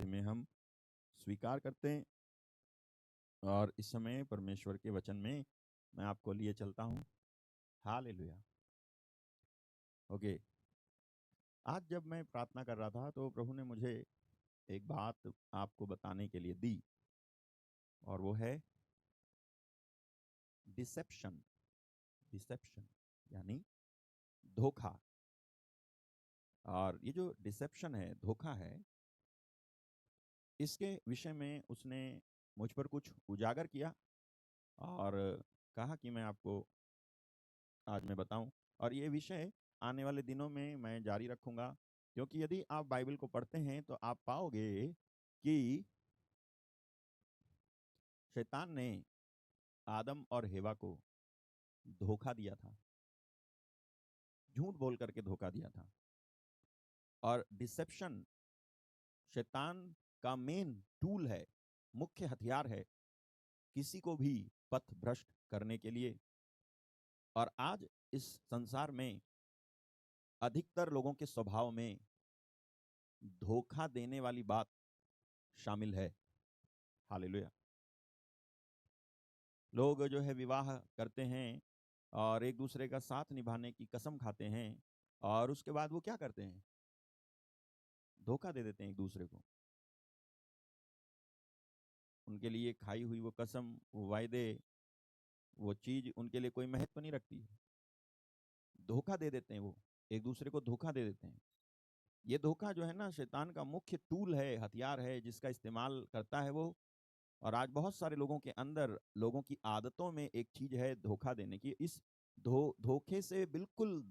उपस्थिति में हम स्वीकार करते हैं और इस समय परमेश्वर के वचन में मैं आपको लिए चलता हूँ। हालेलुया। ओके, आज जब मैं प्रार्थना कर रहा था तो प्रभु ने मुझे एक बात आपको बताने के लिए दी और वो है डिसेप्शन। डिसेप्शन यानी धोखा। और ये जो डिसेप्शन है, धोखा है, इसके विषय में उसने मुझ पर कुछ उजागर किया और कहा कि मैं आपको आज मैं बताऊं। और ये विषय आने वाले दिनों में मैं जारी रखूंगा, क्योंकि यदि आप बाइबल को पढ़ते हैं तो आप पाओगे कि शैतान ने आदम और हेवा को धोखा दिया था, झूठ बोल करके धोखा दिया था। और डिसेप्शन शैतान का मेन टूल है, मुख्य हथियार है किसी को भी पथ भ्रष्ट करने के लिए। और आज इस संसार में अधिकतर लोगों के स्वभाव में धोखा देने वाली बात शामिल है। हालेलुया। लोग जो है विवाह करते हैं और एक दूसरे का साथ निभाने की कसम खाते हैं और उसके बाद वो क्या करते हैं? धोखा दे देते हैं एक दूसरे को। उनके लिए खाई हुई वो कसम, वो वायदे, वो चीज उनके लिए कोई महत्व नहीं रखती है। धोखा दे देते हैं, वो एक दूसरे को धोखा दे देते हैं। ये धोखा जो है ना, शैतान का मुख्य टूल है, हथियार है, जिसका इस्तेमाल करता है वो। और आज बहुत सारे लोगों के अंदर, लोगों की आदतों में एक चीज है धोखा देने की। इस धोखे से बिल्कुल,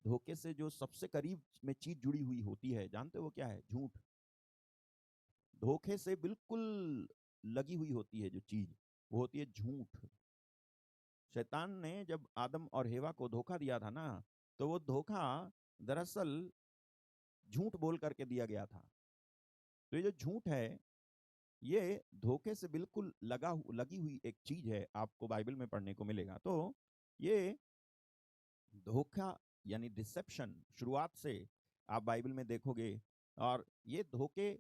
धोखे से जो सबसे करीब में चीज जुड़ी हुई होती है, जानते हो वो क्या है? झूठ। धोखे से बिल्कुल लगी हुई होती है जो चीज, वो होती है झूठ। शैतान ने जब आदम और हेवा को धोखा दिया था ना, तो वो धोखा दरअसल झूठ बोल करके दिया गया था। तो ये जो झूठ है, ये धोखे से बिल्कुल लगी हुई एक चीज है, आपको बाइबल में पढ़ने को मिलेगा। तो ये धोखा यानी डिसेप्शन शुरुआत से आप बाइबल में देखोगे। और ये धोखे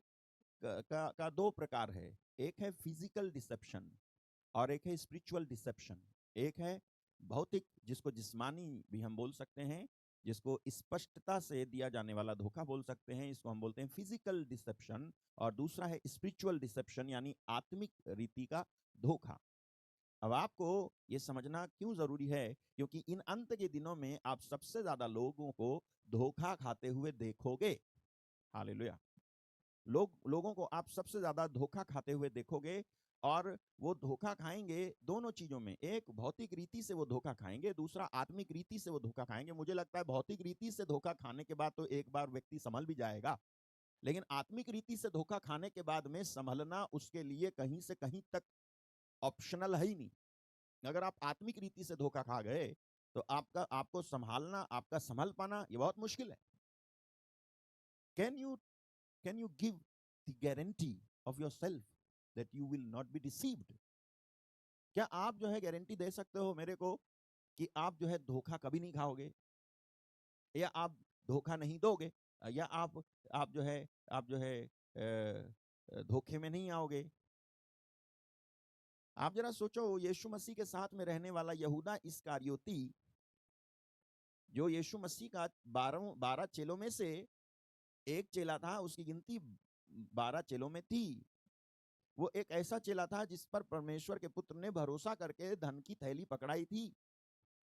का दो प्रकार है। एक है फिजिकल डिसेप्शन और एक है स्पिरिचुअल डिसेप्शन। एक है भौतिक, जिसको जिस्मानी भी हम बोल सकते हैं, जिसको स्पष्टता से दिया जाने वाला धोखा बोल सकते हैं, इसको हम बोलते हैं फिजिकल डिसेप्शन। और दूसरा है स्पिरिचुअल डिसेप्शन यानी आत्मिक रीति का धोखा। अब आपको ये समझना क्यों जरूरी है? क्योंकि इन अंत के दिनों में आप सबसे ज्यादा लोगों को धोखा खाते हुए देखोगे। हालेलुया। लोगों को आप सबसे ज्यादा धोखा खाते हुए देखोगे। और वो धोखा खाएंगे दोनों चीजों में। एक भौतिक रीति से वो धोखा खाएंगे, दूसरा आत्मिक रीति से वो धोखा खाएंगे। मुझे लगता है भौतिक रीति से धोखा खाने के बाद तो एक बार व्यक्ति संभल भी जाएगा, लेकिन आत्मिक रीति से धोखा खाने के बाद में संभलना उसके लिए कहीं से कहीं तक ऑप्शनल है ही नहीं। अगर आप आत्मिक रीति से धोखा खा गए तो आपको संभालना, आपका संभल पाना ये बहुत मुश्किल है। Can you give the guarantee of your self that you will not be deceived? क्या आप जो है गारंटी दे सकते हो मेरे को कि आप जो है धोखा कभी नहीं खाओगे, या आप धोखा नहीं दोगे, या आप जो है धोखे में नहीं आओगे? आप जरा सोचो, यीशु मसीह के साथ में रहने वाला यहूदा इस्करियोती, जो यीशु मसीह का 12 चेलों में से एक चेला था, उसकी गिनती 12 चेलों में थी। वो एक ऐसा चेला था जिस पर परमेश्वर के पुत्र ने भरोसा करके धन की थैली पकड़ाई थी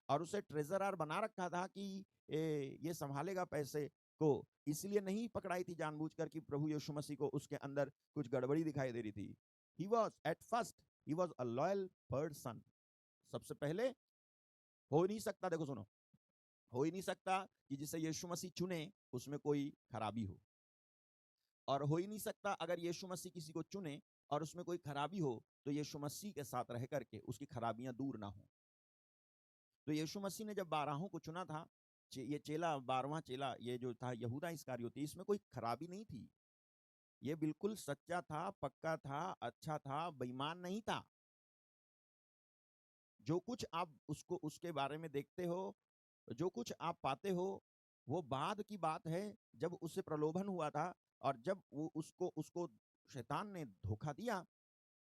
और उसे ट्रेजरर बना रखा था कि ये संभालेगा पैसे को। इसलिए नहीं पकड़ाई थी जानबूझकर कि प्रभु यीशु मसीह को उसके अंदर कुछ गड़बड़ी दिखाई दे रही थी। He was at first he was a loyal person. सबसे पहले हो ही नहीं सकता, देखो सुनो, हो ही नहीं सकता कि जिसे यीशु मसीह चुने उसमें कोई खराबी हो। और हो ही नहीं सकता अगर यीशु मसीह किसी को चुने और उसमें कोई खराबी हो तो यीशु मसीह के साथ रह करके उसकी खराबियां दूर ना हो। तो यीशु मसीह ने जब 12 को चुना था, ये चेला, 12वां चेला ये जो था यहूदा इस्करियोती, इसमें कोई खराबी नहीं थी। ये बिल्कुल सच्चा था, पक्का था, अच्छा था, बेईमान नहीं था। जो कुछ आप उसके बारे में देखते हो, जो कुछ आप पाते हो, वो बाद की बात है जब उससे प्रलोभन हुआ था और जब वो उसको उसको शैतान ने धोखा दिया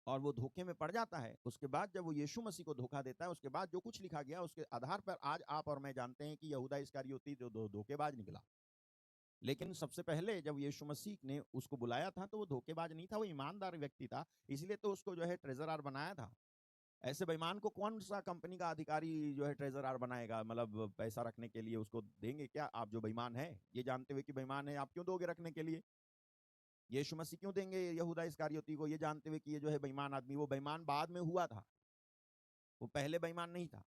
और वो धोखे में पड़ जाता है। उसके बाद जब वो यीशु मसीह को धोखा देता है, उसके बाद जो कुछ लिखा गया उसके आधार पर आज आप और मैं जानते हैं कि यहूदा इस्करियोती जो धोखेबाज निकला। लेकिन सबसे पहले जब यीशु मसीह ने उसको बुलाया था तो वो धोखेबाज नहीं था, वो ईमानदार व्यक्ति था, इसलिए तो उसको जो है ट्रेजरर बनाया था। ऐसे बेईमान को कौन सा कंपनी का अधिकारी जो है ट्रेजरर बनाएगा? मतलब पैसा रखने के लिए उसको देंगे क्या? आप जो बेईमान है, ये जानते हुए कि बेईमान है, आप क्यों दोगे रखने के लिए? यीशु मसीह क्यों देंगे यहूदा इस्करियोती को, ये जानते हुए कि ये जो है बेईमान आदमी? वो बेईमान बाद में हुआ था, वो पहले बेईमान नहीं था।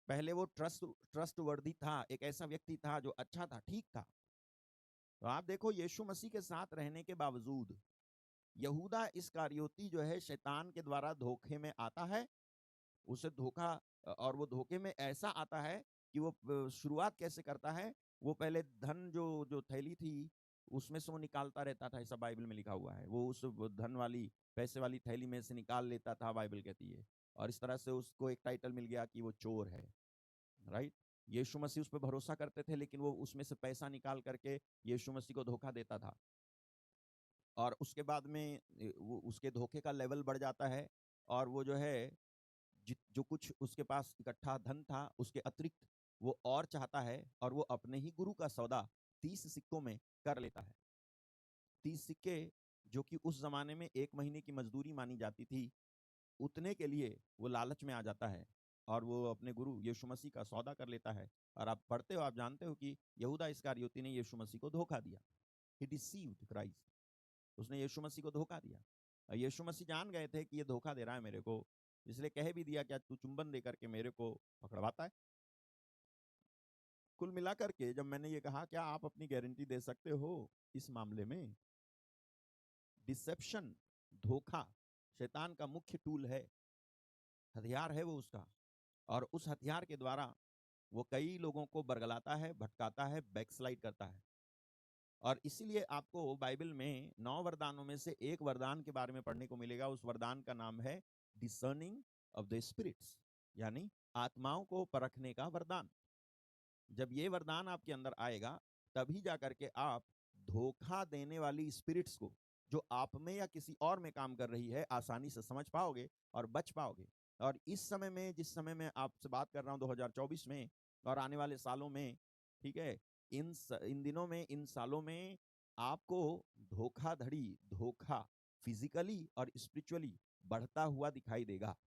पहले वो ट्रस्टवर्दी था, एक ऐसा व्यक्ति था जो अच्छा था, ठीक था। तो आप देखो यीशु मसीह के साथ रहने के बावजूद यहूदा इस्करियोती जो है शैतान के द्वारा धोखे में आता है। उसे धोखा और वो धोखे में ऐसा आता है कि वो शुरुआत कैसे करता है? वो पहले धन जो जो थैली थी उसमें से वो निकालता रहता था, ऐसा बाइबल में लिखा हुआ है। वो उस धन वाली पैसे वाली थैली में से निकाल लेता था, बाइबल कहती है। और इस तरह से उसको एक टाइटल मिल गया कि वो चोर है, राइट? यीशु मसीह उस पर भरोसा करते थे, लेकिन वो उसमें से पैसा निकाल करके यीशु मसीह को धोखा देता था। और उसके बाद में वो उसके धोखे का लेवल बढ़ जाता है और वो जो है जो कुछ उसके पास इकट्ठा धन था उसके अतिरिक्त वो और चाहता है और वो अपने ही गुरु का सौदा 30 सिक्कों में कर लेता है। 30 सिक्के जो कि उस जमाने में 1 महीने की मजदूरी मानी जाती थी, उतने के लिए वो लालच में आ जाता है और वो अपने गुरु यीशु मसीह का सौदा कर लेता है। और आप पढ़ते हो, आप जानते हो कि यहूदा इस्करियोती ने यीशु मसीह को धोखा दिया। ही डिसीव्ड क्राइस्ट। उसने यीशु मसीह को धोखा दिया और यीशु मसीह जान गए थे कि ये धोखा दे रहा है मेरे को, इसलिए कह भी दिया क्या तू चुंबन देकर के मेरे को पकड़वाता है। कुल मिलाकर के जब मैंने ये कहा क्या आप अपनी गारंटी दे सकते हो इस मामले में? डिसेप्शन, धोखा शैतान का मुख्य टूल है, हथियार है वो उसका। और उस हथियार के द्वारा वो कई लोगों को बरगलाता है, भटकाता है, बैकस्लाइड करता है। और इसीलिए आपको बाइबल में 9 वरदानों में से एक वरदान के बारे में पढ़ने को मिलेगा। उस वरदान का नाम है डिसर्निंग ऑफ द स्पिरिट्स, यानी आत्माओं को परखने का वरदान। जब ये वरदान आपके अंदर आएगा तभी जाकर के आप धोखा देने वाली स्पिरिट्स को जो आप में या किसी और में काम कर रही है आसानी से समझ पाओगे और बच पाओगे। और इस समय में, जिस समय में आपसे बात कर रहा हूं 2024 में और आने वाले सालों में, ठीक है, इन दिनों में, इन सालों में आपको धोखाधड़ी, धोखा फिजिकली और स्पिरिचुअली बढ़ता हुआ दिखाई देगा।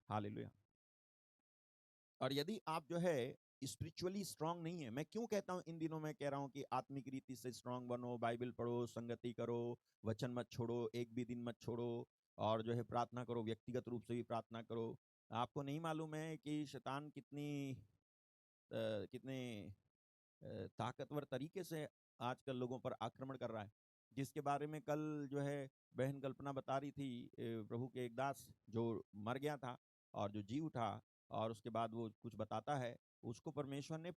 हालेलुया। और यदि आप जो है स्पिरिचुअली स्ट्रांग नहीं है, मैं क्यों कहता हूं इन दिनों में कह रहा हूं कि आत्मिक रीति से स्ट्रांग बनो, बाइबल पढ़ो, संगति करो, वचन मत छोड़ो, एक भी दिन मत छोड़ो, और जो है प्रार्थना करो, व्यक्तिगत रूप से भी प्रार्थना करो। आपको नहीं मालूम है कि शैतान कितने ताकतवर तरीके से आजकल लोगों पर आक्रमण कर रहा है, जिसके बारे में कल जो है बहन कल्पना बता रही थी। प्रभु के एक दास जो मर गया था और जो जी उठा, और उसके बाद वो कुछ बताता है, उसको परमेश्वर ने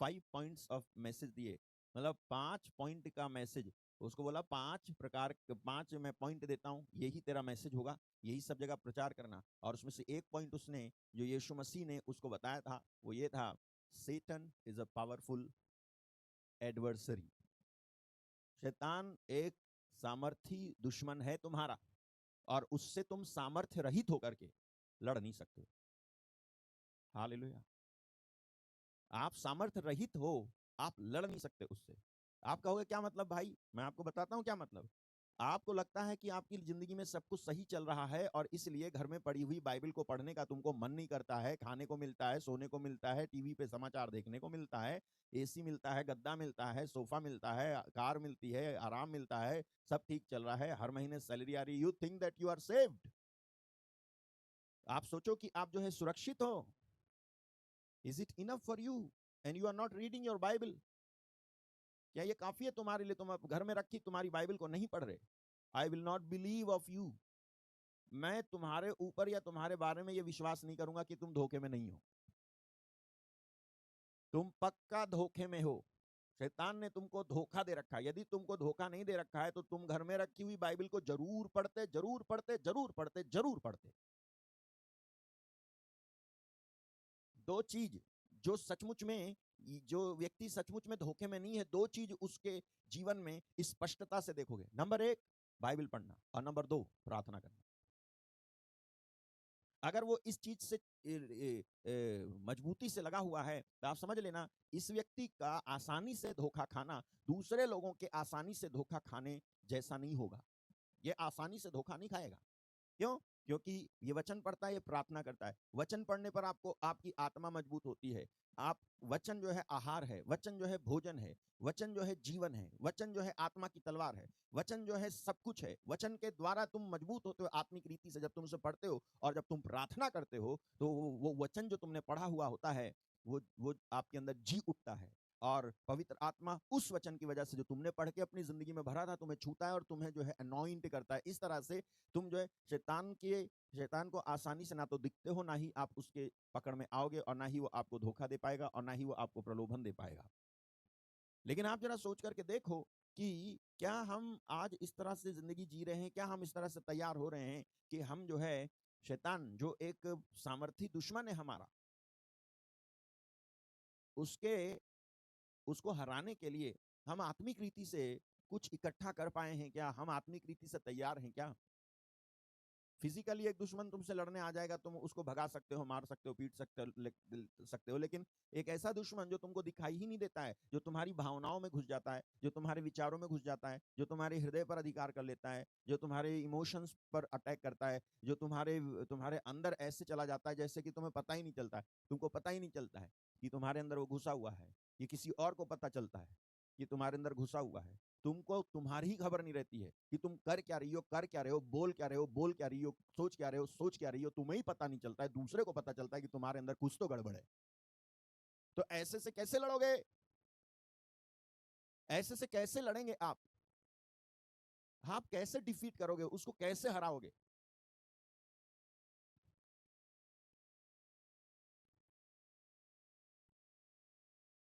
5 पॉइंट्स ऑफ मैसेज दिए, मतलब 5 पॉइंट का मैसेज। उसको बोला 5 मैं पॉइंट देता हूँ, यही तेरा मैसेज होगा, यही सब जगह प्रचार करना। और उसमें से एक पॉइंट उसने जो यीशु मसीह ने उसको बताया था वो ये था, सेटन इज अ पावरफुल एडवर्सरी। शैतान एक सामर्थी दुश्मन है तुम्हारा और उससे तुम सामर्थ्य रहित होकर के लड़ नहीं सकते। हालेलुया। आप सामर्थ्य रहित हो, आप लड़ नहीं सकते उससे। आप कहोगे क्या मतलब भाई? मैं आपको बताता हूं क्या मतलब। आपको लगता है कि आपकी जिंदगी में सब कुछ सही चल रहा है और इसलिए घर में पड़ी हुई बाइबल को पढ़ने का तुमको मन नहीं करता है, खाने को मिलता है, सोने को मिलता है, टीवी पे समाचार देखने को मिलता है, एसी मिलता है, गद्दा मिलता है, सोफा मिलता है, कार मिलती है, आराम मिलता है, सब ठीक चल रहा है, हर महीने सैलरी आ रही, you think that you are saved. आप सोचो कि आप जो है सुरक्षित हो। Is it enough for you and you are not reading your Bible? क्या ये काफी है तुम्हारे लिए? तुम घर में रखी तुम्हारी बाइबल को नहीं पढ़ रहे? I will not believe of you. मैं तुम्हारे ऊपर या तुम्हारे बारे में ये विश्वास नहीं करूंगा कि तुम धोखे में नहीं हो। तुम पक्का धोखे में हो। शैतान ने तुमको धोखा दे रखा है। यदि तुमको धोखा नहीं दे रखा है तो तुम घर में रखी हुई बाइबल को जरूर पढ़ते, जरूर पढ़ते, जरूर पढ़ते, जरूर पढ़ते। दो चीज जो सचमुच में जो व्यक्ति सचमुच में धोखे में नहीं है, दो चीज उसके जीवन में स्पष्टता से देखोगे। नंबर 1 बाइबल पढ़ना और नंबर 2 प्रार्थना करना। अगर वो इस चीज से मजबूती से लगा हुआ है तो आप समझ लेना इस व्यक्ति का आसानी से धोखा खाना दूसरे लोगों के आसानी से धोखा खाने जैसा नहीं होगा। ये आसानी से धोखा नहीं खाएगा। क्यों? क्योंकि ये वचन पढ़ता है, ये प्रार्थना करता है। वचन पढ़ने पर आपको आपकी आत्मा मजबूत होती है। आप वचन जो है आहार है, वचन जो है भोजन है, वचन जो है जीवन है, वचन जो है आत्मा की तलवार है, वचन जो है सब कुछ है। वचन के द्वारा तुम मजबूत होते हो आत्मिक रीति से जब तुम उसे पढ़ते हो, और जब तुम प्रार्थना करते हो तो वो वचन जो तुमने पढ़ा हुआ होता है वो आपके अंदर जी उठता है, और पवित्र आत्मा उस वचन की वजह से जो तुमने पढ़ के अपनी जिंदगी में भरा था तुम्हें छूता है और तुम्हें जो है अनॉइंट करता है। इस तरह से तुम जो है शैतान को आसानी से ना तो दिखते हो, ना ही आप उसके पकड़ में आओगे, और ना ही वो आपको धोखा दे पाएगा, और ना ही वो आपको प्रलोभन दे पाएगा। लेकिन आप जरा सोच करके देखो कि क्या हम आज इस तरह से जिंदगी जी रहे हैं, क्या हम इस तरह से तैयार हो रहे हैं कि हम जो है शैतान जो एक सामर्थी दुश्मन है हमारा, उसको हराने के लिए हम आत्मिक रीति से कुछ इकट्ठा कर पाए हैं क्या? हम आत्मिक रीति से तैयार हैं क्या? फिजिकली एक दुश्मन तुमसे लड़ने आ जाएगा, तुम उसको भगा सकते हो, मार सकते हो, पीट सकते हो, लेकिन एक ऐसा दुश्मन जो तुमको दिखाई ही नहीं देता है, जो तुम्हारी भावनाओं में घुस जाता है, जो तुम्हारे विचारों में घुस जाता है, जो तुम्हारे हृदय पर अधिकार कर लेता है, जो तुम्हारे इमोशंस पर अटैक करता है, जो तुम्हारे तुम्हारे अंदर ऐसे चला जाता है जैसे कि तुम्हें पता ही नहीं चलता है, तुमको पता ही नहीं चलता है कि तुम्हारे अंदर वो घुसा हुआ है। ये किसी और को पता चलता है कि तुम्हारे अंदर घुसा हुआ है। तुमको तुम्हारी ही खबर नहीं रहती है कि तुम कर क्या रही हो, कर क्या रहे हो, बोल क्या रहे हो, बोल क्या रही हो, सोच क्या रहे हो, सोच क्या रही हो, तुम्हें ही पता नहीं चलता है, दूसरे को पता चलता है कि तुम्हारे अंदर कुछ तो गड़बड़ है। तो ऐसे से कैसे लड़ोगे? ऐसे से कैसे लड़ेंगे आप? आप कैसे डिफीट करोगे उसको, कैसे हराओगे?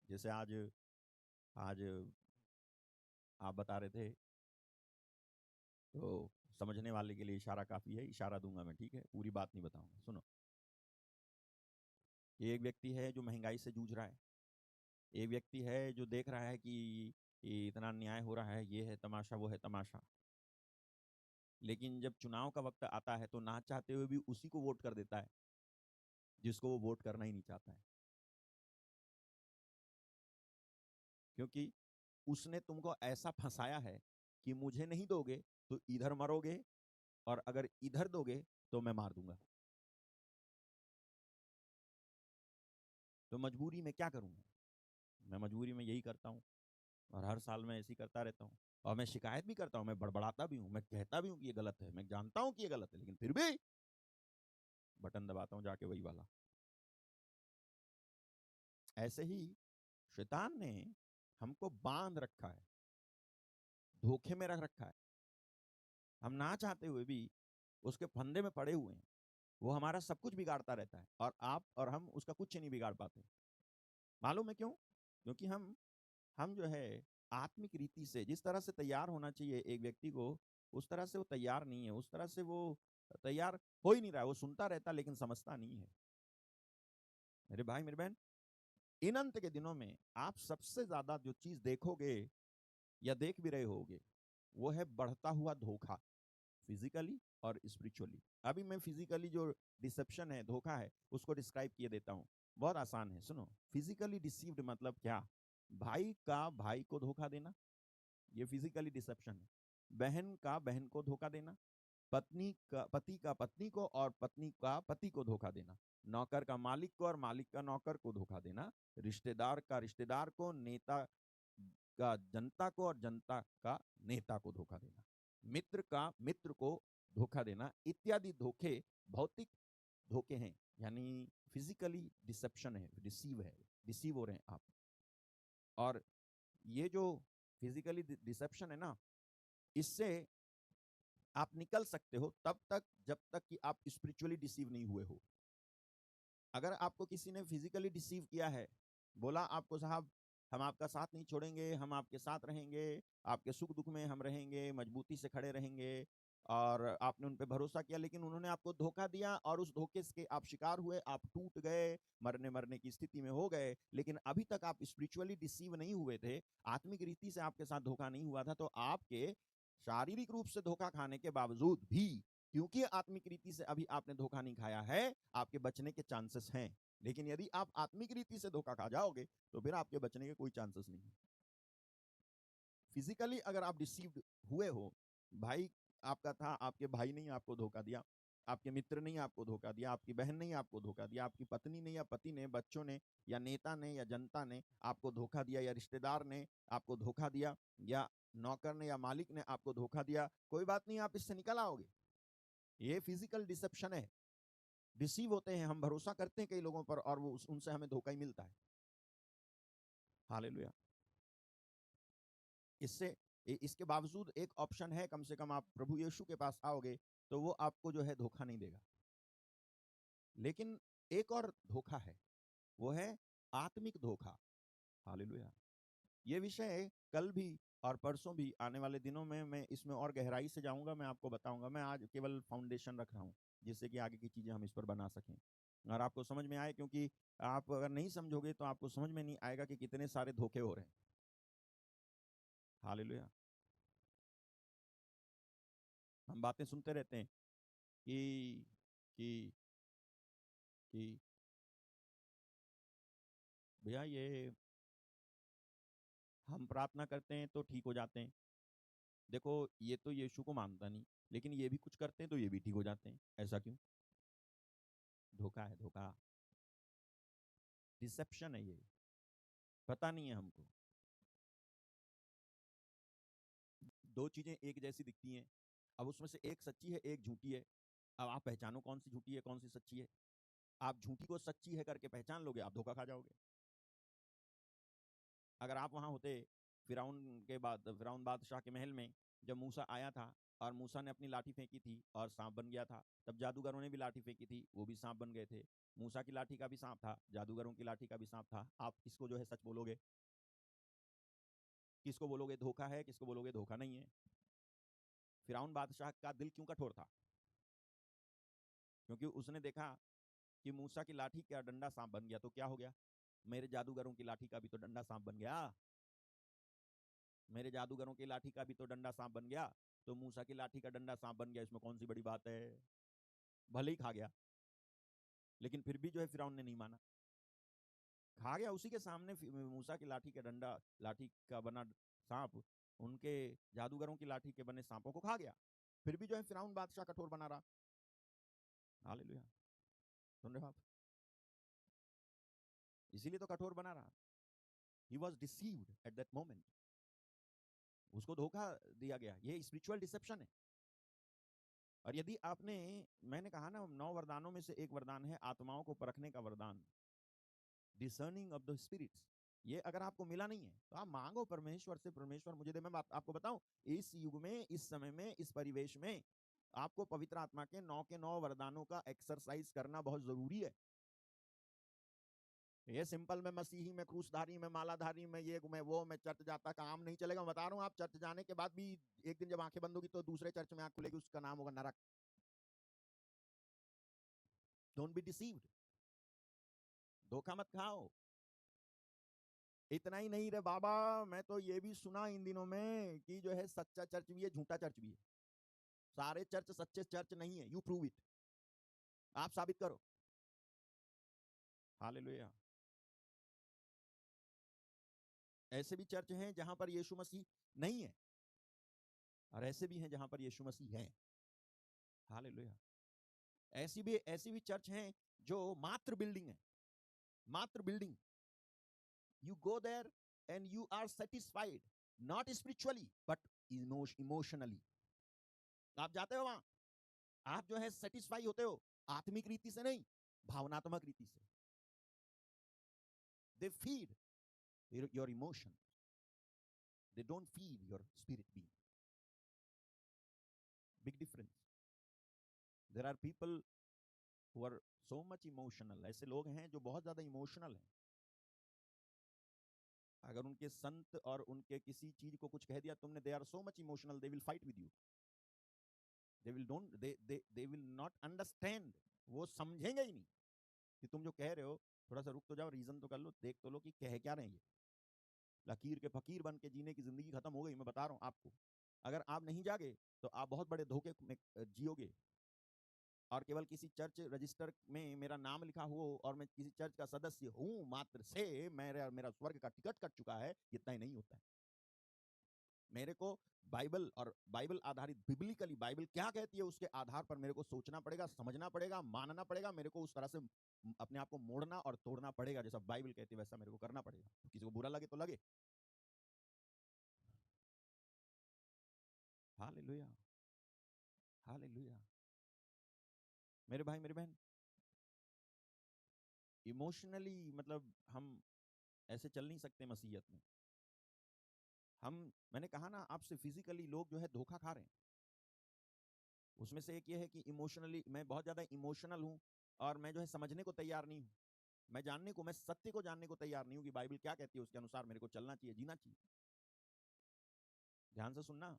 जैसे आज आज आप बता रहे थे, तो समझने वाले के लिए इशारा काफी है, इशारा दूंगा मैं, ठीक है, पूरी बात नहीं बताऊंगा। सुनो, ये एक व्यक्ति है जो महंगाई से जूझ रहा है, एक व्यक्ति है जो देख रहा है कि ये इतना अन्याय हो रहा है, ये है तमाशा, वो है तमाशा, लेकिन जब चुनाव का वक्त आता है तो ना चाहते हुए भी उसी को वोट कर देता है जिसको वो वोट करना ही नहीं चाहता है, क्योंकि उसने तुमको ऐसा फंसाया है कि मुझे नहीं दोगे तो इधर मरोगे, और अगर इधर दोगे तो मैं मार दूंगा। तो मजबूरी में क्या करूंगा? मैं मजबूरी में यही करता हूँ, और हर साल मैं ऐसे ही करता रहता हूँ, और मैं शिकायत भी करता हूँ, मैं बड़बड़ाता भी हूँ, मैं कहता भी हूँ कि ये गलत है, मैं जानता हूँ कि ये गलत है, लेकिन फिर भी बटन दबाता हूँ जाके वही वाला। ऐसे ही शैतान ने हमको बांध रखा है, धोखे में रख रखा है, हम ना चाहते हुए भी उसके फंदे में पड़े हुए हैं। वो हमारा सब कुछ बिगाड़ता रहता है, और आप और हम उसका कुछ नहीं बिगाड़ पाते। मालूम है क्यों? क्योंकि हम जो है आत्मिक रीति से जिस तरह से तैयार होना चाहिए एक व्यक्ति को, उस तरह से वो तैयार नहीं है, उस तरह से वो तैयार हो ही नहीं रहा है। वो सुनता रहता लेकिन समझता नहीं है। मेरे भाई मेरे बहन, इन अंत के दिनों में आप सबसे ज्यादा जो चीज देखोगे या देख भी रहे होगे वो है बढ़ता हुआ धोखा, फिजिकली और स्पिरिचुअली। अभी मैं फिजिकली जो डिसेप्शन है, धोखा है, उसको डिस्क्राइब किए देता हूँ। बहुत आसान है, सुनो। फिजिकली डिसीव्ड मतलब क्या? भाई का भाई को धोखा देना, ये फिजिकली डिसेप्शन है। बहन का बहन को धोखा देना, पति का पत्नी को और पत्नी का पति को धोखा देना, नौकर का मालिक को और मालिक का नौकर को धोखा देना, रिश्तेदार का रिश्तेदार को, नेता का जनता को और जनता का नेता को धोखा देना, मित्र का मित्र को धोखा देना, इत्यादि धोखे भौतिक धोखे हैं, यानी फिजिकली डिसेप्शन है, डिसीव हो रहे हैं आप। और ये जो फिजिकली डिसेप्शन है ना, इससे आप निकल सकते हो तब तक जब तक कि आप स्पिरिचुअली डिसीव नहीं हुए हो। अगर आपको किसी ने फिजिकली डिसीव किया है, बोला आपको साहब हम आपका साथ नहीं छोड़ेंगे, हम आपके साथ रहेंगे, आपके सुख दुख में हम रहेंगे, मजबूती से खड़े रहेंगे, और आपने उन पे भरोसा किया, लेकिन उन्होंने आपको धोखा दिया और उस धोखे के आप शिकार हुए, आप टूट गए, मरने की स्थिति में हो गए, लेकिन अभी तक आप स्पिरिचुअली डिसीव नहीं हुए थे, आत्मिक रीति से आपके साथ धोखा नहीं हुआ था, तो आपके शारीरिक रूप से धोखा खाने के बावजूद भी, क्योंकि आत्मिक रीति से अभी आपने धोखा नहीं खाया है, आपके बचने के चांसेस हैं। लेकिन यदि आप आत्मिक रीति से धोखा खा जाओगे तो फिर आपके बचने के कोई चांसेस नहीं है। फिजिकली अगर आप डिसीव्ड हुए हो, भाई आपका था, आपके भाई ने आपको धोखा दिया, आपके मित्र ने आपको धोखा दिया, आपकी बहन ने आपको धोखा दिया, आपकी पत्नी ने या पति ने, बच्चों ने या नेता ने या जनता ने आपको धोखा दिया, या रिश्तेदार ने आपको धोखा दिया, या नौकर ने या मालिक ने आपको धोखा दिया, कोई बात नहीं, आप इससे निकल आओगे। ये फिजिकल डिसेप्शन है। डिसीव होते हैं हम, भरोसा करते हैं कई लोगों पर और वो उनसे हमें धोखा ही मिलता है। हालेलुया। इससे इसके बावजूद एक ऑप्शन है, कम से कम आप प्रभु यीशु के पास आओगे तो वो आपको जो है धोखा नहीं देगा। लेकिन एक और धोखा है, वो है आत्मिक धोखा। हालेलुया। ये विषय कल भी और परसों भी, आने वाले दिनों में मैं इसमें और गहराई से जाऊंगा, मैं आपको बताऊंगा। मैं आज केवल फाउंडेशन रख रहा हूँ जिससे कि आगे की चीजें हम इस पर बना सकें और आपको समझ में आए, क्योंकि आप अगर नहीं समझोगे तो आपको समझ में नहीं आएगा कि कितने सारे धोखे हो रहे हैं। हालेलुया। हम बातें सुनते रहते हैं कि कि कि भैया ये हम प्रार्थना करते हैं तो ठीक हो जाते हैं। देखो ये तो यीशु को मानता नहीं, लेकिन ये भी कुछ करते हैं तो ये भी ठीक हो जाते हैं, ऐसा क्यों? धोखा है, धोखा, डिसेप्शन है ये, पता नहीं है हमको। दो चीजें एक जैसी दिखती हैं, अब उसमें से एक सच्ची है, एक झूठी है। अब आप पहचानो कौन सी झूठी है कौन सी सच्ची है। आप झूठी को सच्ची है करके पहचान लोगे, आप धोखा खा जाओगे। अगर आप वहां होते फिरौन बादशाह के महल में, जब मूसा आया था और मूसा ने अपनी लाठी फेंकी थी और सांप बन गया था, तब जादूगरों ने भी लाठी फेंकी थी, वो भी सांप बन गए थे। मूसा की लाठी का भी सांप था, जादूगरों की लाठी का भी सांप था। आप किसको जो है सच बोलोगे? किसको बोलोगे धोखा है, किसको बोलोगे धोखा नहीं है? फिरौन बादशाह का दिल क्यों कठोर था? क्योंकि उसने देखा कि मूसा की लाठी का डंडा सांप बन गया, तो क्या हो गया? मेरे जादूगरों की लाठी का भी तो डंडा सांप बन गया। मेरे जादूगरों की लाठी का भी तो डंडा सांप बन गया, तो मूसा की लाठी का डंडा सांप बन गया, इसमें कौन सी बड़ी बात है? भले ही खा गया, लेकिन फिर भी जो है फिरौन ने नहीं माना। खा गया उसी के सामने, मूसा की लाठी का डंडा, लाठी का बना सांप उनके जादूगरों की लाठी के बने सांपों को खा गया, फिर भी जो है फिरौन बादशाह कठोर बना रहा। हालेलुया। सुन रहे हो आप? इसीलिए तो कठोर बना रहा। He was deceived at that moment, उसको धोखा दिया गया। ये स्पिरिचुअल डिसेप्शन है। और यदि आपने, मैंने कहा ना 9 वरदानों में से एक वरदान है आत्माओं को परखने का वरदान, डिसर्निंग ऑफ द स्पिरिट्स। ये अगर आपको मिला नहीं है तो आप मांगो परमेश्वर से, परमेश्वर मुझे दे। मैं आपको बताऊं, इस युग में, इस समय में, इस परिवेश में आपको पवित्र आत्मा के 9 के 9 वरदानों का एक्सरसाइज करना बहुत जरूरी है। ये सिंपल में मसीही में, क्रूसधारी में, मालाधारी में, ये मैं वो मैं चर्च जाता काम नहीं चलेगा। मैं बता रहा हूं, आप चर्च जाने के बाद भी एक दिन जब आंखें बंद होगी तो दूसरे चर्च में आंख खुलेगी, उसका नाम होगा नरक। डोंट बी डिसीव्ड, धोखा मत खाओ। इतना ही नहीं रे बाबा, मैं तो ये भी सुना इन दिनों में कि जो है सच्चा चर्च भी है, झूठा चर्च भी है। सारे चर्च सच्चे चर्च नहीं है। यू प्रूव इट, आप साबित करो। हालेलुया। ऐसे भी चर्च हैं जहां पर यीशु मसीह नहीं है, और ऐसे भी हैं जहां पर यीशु मसीह है। हालेलुया। ऐसी भी चर्च हैं जो मात्र बिल्डिंग है, मात्र building. You go there and you are satisfied, not spiritually but emotionally. आप जाते हो वहां, आप जो है सेटिस्फाई होते हो, आत्मिक रीति से नहीं, भावनात्मक रीति से। They feed your emotion, they don't feed your spirit being. Big difference. There are people who are so much emotional। ऐसे लोग हैं जो बहुत ज्यादा इमोशनल हैं। अगर उनके संत और उनके किसी चीज को कुछ कह दिया तुमने, they are so much emotional, they will fight with you. They will not understand, वो समझेंगे ही नहीं कि तुम जो कह रहे हो। थोड़ा सा रुक तो जाओ, रीजन तो कर लो, देख तो लो कि कह क्या रहे हैं ये। लकीर के फकीर बन के जीने की जिंदगी खत्म हो गई, मैं बता रहा हूं आपको। अगर आप नहीं जागे तो आप बहुत बड़े धोखे में जियोगे। और केवल किसी चर्च रजिस्टर में मेरा नाम लिखा हो और मैं किसी चर्च का सदस्य हूं मात्र से मेरा स्वर्ग का टिकट कट चुका है, इतना ही नहीं होता है। मेरे को बाइबल और बाइबल आधारित बिब्लिकली बाइबल क्या कहती है उसके आधार पर मेरे को सोचना पड़ेगा, समझना पड़ेगा, मानना पड़ेगा। मेरे को उस तरह से अपने आप को मोड़ना और तोड़ना पड़ेगा, जैसा बाइबल कहती है वैसा मेरे को करना पड़ेगा। किसी को बुरा लगे तो लगे। Hallelujah, hallelujah. मेरे भाई मेरी बहन, इमोशनली मतलब हम ऐसे चल नहीं सकते मसीहत में। मैंने कहा ना आपसे, फिजिकली लोग जो है धोखा खा रहे हैं। उसमें से एक ये है कि इमोशनली मैं बहुत ज्यादा इमोशनल हूं और मैं जो है समझने को तैयार नहीं हूं। मैं सत्य को जानने को तैयार नहीं हूं कि बाइबल क्या कहती है, उसके अनुसार मेरे को चलना चाहिए, जीना चाहिए। ध्यान से सुनना,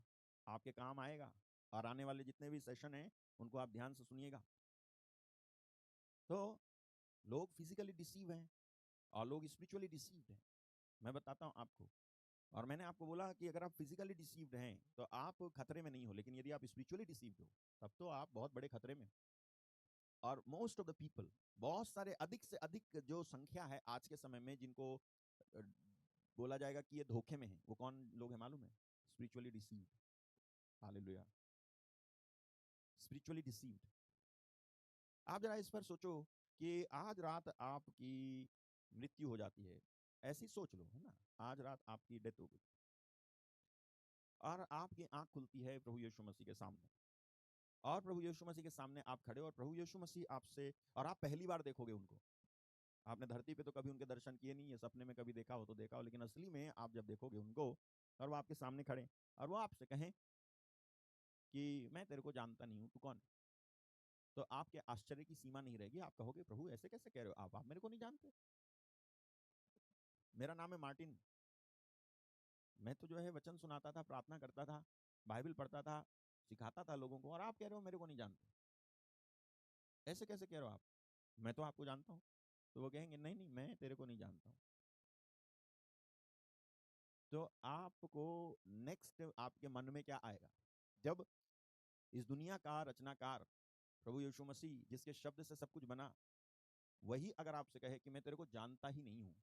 आपके काम आएगा। और आने वाले जितने भी सेशन हैं उनको आप ध्यान से सुनिएगा। तो लोग फिजिकली डिसीव हैं और लोग स्पिरिचुअली डिसीव्ड हैं। मैं बताता हूं आपको। और मैंने आपको बोला कि अगर आप फिजिकली डिसीव्ड हैं तो आप खतरे में नहीं हो, लेकिन यदि आप स्पिरिचुअली डिसीव्ड हो तब तो आप बहुत बड़े खतरे में हो। और मोस्ट ऑफ द पीपल, बहुत सारे, अधिक से अधिक जो संख्या है आज के समय में जिनको बोला जाएगा कि ये धोखे में है, वो कौन लोग हैं मालूम है? Spiritually deceived. Hallelujah, spiritually deceived. आप जरा इस पर सोचो कि आज रात आपकी मृत्यु हो जाती है, ऐसी सोच लो, है ना। आज रात आपकी डेथ हो गई और आपकी आंख खुलती है प्रभु यीशु मसीह के सामने, और प्रभु यीशु मसीह के सामने आप खड़े हो और प्रभु यीशु मसीह आपसे, और आप पहली बार देखोगे उनको। आपने धरती पे तो कभी उनके दर्शन किए नहीं है, सपने में कभी देखा हो तो देखा हो, लेकिन असली में आप जब देखोगे उनको और वो आपके सामने खड़े और वो आपसे कहें कि मैं तेरे को जानता नहीं हूं, तू कौन है, तो आपके आश्चर्य की सीमा नहीं रहेगी। आप कहोगे प्रभु ऐसे कैसे कह रहे हो, आप मेरे को नहीं जानते। मेरा नाम है मार्टिन, मैं तो जो है वचन सुनाता था, प्रार्थना करता था, बाइबल पढ़ता था, सिखाता था लोगों को, और आप कह रहे हो मेरे को नहीं जानते। ऐसे कैसे कह रहे हो आप, मैं तो आपको जानता हूँ। तो वो कहेंगे नहीं नहीं, मैं तेरे को नहीं जानता हूँ। तो आपको नेक्स्ट आपके मन में क्या आएगा जब इस दुनिया का रचनाकार प्रभु यीशु मसीह, जिसके शब्द से सब कुछ बना, वही अगर आपसे कहे कि मैं तेरे को जानता ही नहीं हूं,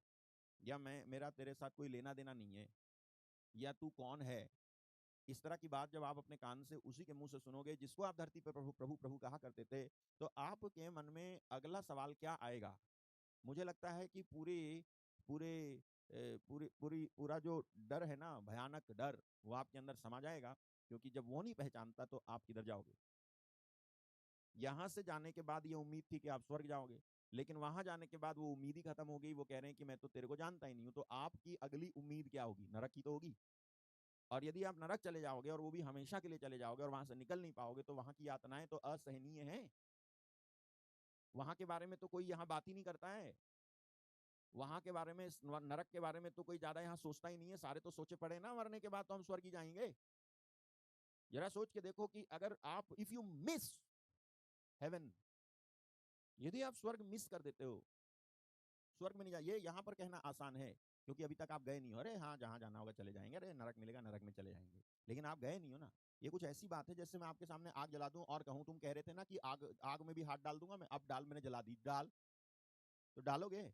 या मेरा तेरे साथ कोई लेना देना नहीं है, या तू कौन है, इस तरह की बात जब आप अपने कान से उसी के मुंह से सुनोगे जिसको आप धरती पर प्रभु प्रभु प्रभु कहा करते थे, तो आपके मन में अगला सवाल क्या आएगा? मुझे लगता है कि पूरे पूरे पूरा जो डर है ना, भयानक डर, वो आपके अंदर समा जाएगा। क्योंकि जब वो नहीं पहचानता तो आप किधर जाओगे? यहां से जाने के बाद ये उम्मीद थी कि आप स्वर्ग जाओगे, लेकिन वहां जाने के बाद वो उम्मीद ही खत्म हो गई। वो कह रहे हैं कि मैं तो तेरे को जानता ही नहीं हूं। तो आपकी अगली उम्मीद क्या होगी? नरक की तो होगी। और यदि आप नरक चले जाओगे और वो भी हमेशा के लिए चले जाओगे और वहां से निकल नहीं पाओगे, तो वहां की यातनाएं तो असहनीय हैं। वहां के बारे में तो कोई यहाँ बात ही नहीं करता है। वहां के बारे में, नरक के बारे में तो कोई ज्यादा यहाँ सोचता ही नहीं है। सारे तो सोचे पड़े ना, मरने के बाद तो हम स्वर्ग ही जाएंगे। जरा सोच के देखो कि अगर आप, इफ यू मिस हेवन, यदि आप स्वर्ग मिस कर देते हो, स्वर्ग में नहीं जाइए। यहाँ पर कहना आसान है क्योंकि अभी तक आप गए नहीं हो। अरे हाँ, जहां जाना होगा चले जाएंगे, अरे नरक मिलेगा नरक में चले जाएंगे, लेकिन आप गए नहीं हो ना। ये कुछ ऐसी बात है जैसे मैं आपके सामने आग जला दूं और कहूं, तुम कह रहे थे ना कि आग आग में भी हाथ डाल दूंगा मैं, अब डाल मैंने जला दी, डाल, तो डालोगे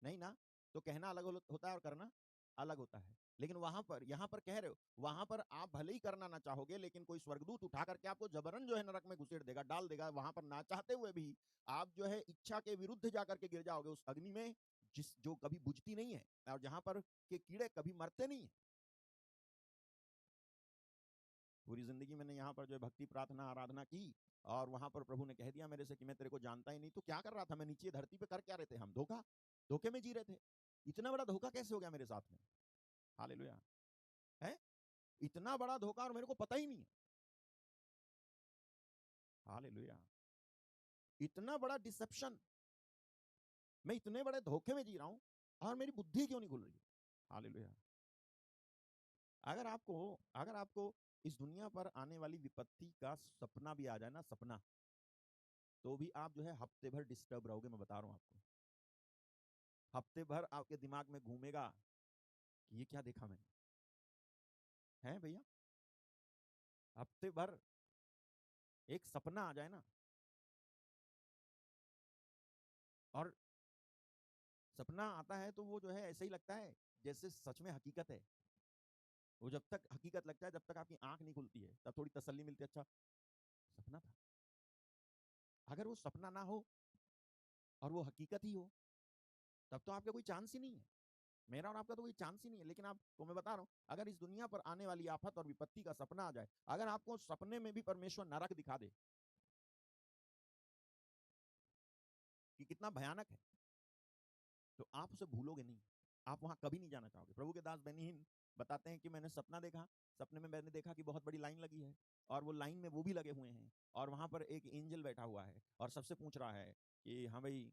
नहीं ना। तो कहना अलग होता है और करना अलग होता है। लेकिन वहां पर, यहाँ पर कह रहे हो, वहां पर आप भले ही करना ना चाहोगे, लेकिन कोई स्वर्गदूत उठा करके आपको जबरन जो है नरक में घुसेड़ देगा, डाल देगा। वहां पर ना चाहते हुए भी आप जो है इच्छा के विरुद्ध जाकर के गिर जाओगे उस अग्नि में, जो कभी बुझती नहीं है और जहां पर के कीड़े कभी मरते नहीं है। पूरी जिंदगी मैंने यहाँ पर जो है भक्ति, प्रार्थना, आराधना की, और वहां पर प्रभु ने कह दिया मेरे से कि मैं तेरे को जानता ही नहीं। तो क्या कर रहा था मैं नीचे धरती पे? कर क्या रहे थे हम? धोखा, धोखे में जी रहे थे। इतना बड़ा धोखा कैसे हो गया मेरे साथ में? हालेलुया, है इतना बड़ा धोखा और मेरे को पता ही नहीं है। हालेलुया, इतना बड़ा डिसेप्शन, मैं इतने बड़े धोखे में जी रहा हूं और मेरी बुद्धि क्यों नहीं खुल रही है? हालेलुया। अगर आपको इस दुनिया पर आने वाली विपत्ति का सपना भी आ जाए ना, सपना, तो भी आप जो है हफ्ते भर डिस्टर्ब रहोगे। मैं बता रहा हूं आपको, हफ्ते भर आपके दिमाग में घूमेगा कि ये क्या देखा मैंने, है भैया। हफ्ते भर एक सपना आ जाए ना, और सपना आता है तो वो जो है ऐसे ही लगता है जैसे सच में हकीकत है। वो जब तक हकीकत लगता है, जब तक आपकी आंख नहीं खुलती है, तब थोड़ी तसल्ली मिलती है, अच्छा सपना था। अगर वो सपना ना हो और वो हकीकत ही हो, तब तो आपका कोई चांस ही नहीं है। मेरा और आपका तो कोई चांस ही नहीं है। लेकिन आपको मैं बता रहा हूं, अगर इस दुनिया पर आने वाली आफत और विपत्ति का सपना आ जाए, अगर आपको सपने में भी परमेश्वर नरक दिखा दे कि कितना भयानक है, तो आप उसे भूलोगे नहीं, आप वहां कभी नहीं जाना चाहोगे। प्रभु के दास बेनीहीन बताते हैं कि मैंने सपना देखा, सपने में मैंने देखा कि बहुत बड़ी लाइन लगी है, और वो लाइन में वो भी लगे हुए हैं, और वहां पर एक एंजल बैठा हुआ है और सबसे पूछ रहा है कि हाँ भाई,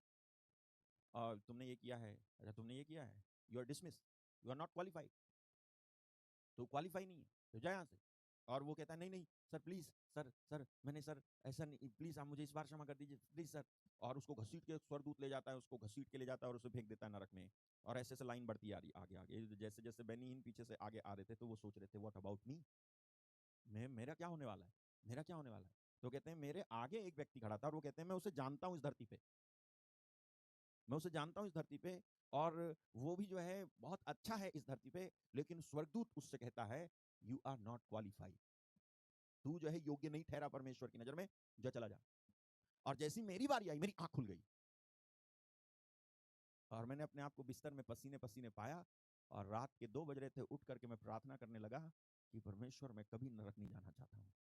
तुमने ये किया है, अच्छा तुमने ये किया है, you are dismiss, you are not qualified, तो क्वालिफाई नहीं है, तो जा यहाँ से। और वो कहता है नहीं नहीं सर प्लीज, सर मैंने, सर ऐसा नहीं, प्लीज आप मुझे इस बार क्षमा कर दीजिए प्लीज सर। और उसको घसीट के स्वर्गदूत ले जाता है, उसको घसीट के ले जाता है और उसे फेंक देता है नरक में। और ऐसे ऐसे लाइन बढ़ती आ रही आगे आगे, जैसे जैसे बेनीहीन पीछे से आगे आ रहे थे, तो वो सोच रहे थे व्हाट अबाउट मी, मैं, मेरा क्या होने वाला है, मेरा क्या होने वाला है। तो कहते हैं मेरे आगे एक व्यक्ति खड़ा था, और वो कहते हैं मैं उसे जानता हूँ इस धरती पे, मैं उसे जानता हूँ इस धरती पे, और वो भी जो है बहुत अच्छा है इस धरती पे, लेकिन स्वर्गदूत उससे कहता है यू आर नॉट क्वालिफाइड, तू जो है योग्य नहीं ठहरा परमेश्वर की नजर में, जो चला जा। और जैसी मेरी बारी आई, मेरी आंख खुल गई, और मैंने अपने आप को बिस्तर में पसीने पसीने पाया, और रात के 2 बज रहे थे, उठ करके मैं प्रार्थना करने लगा कि परमेश्वर मैं कभी नरक नहीं जाना चाहता हूँ,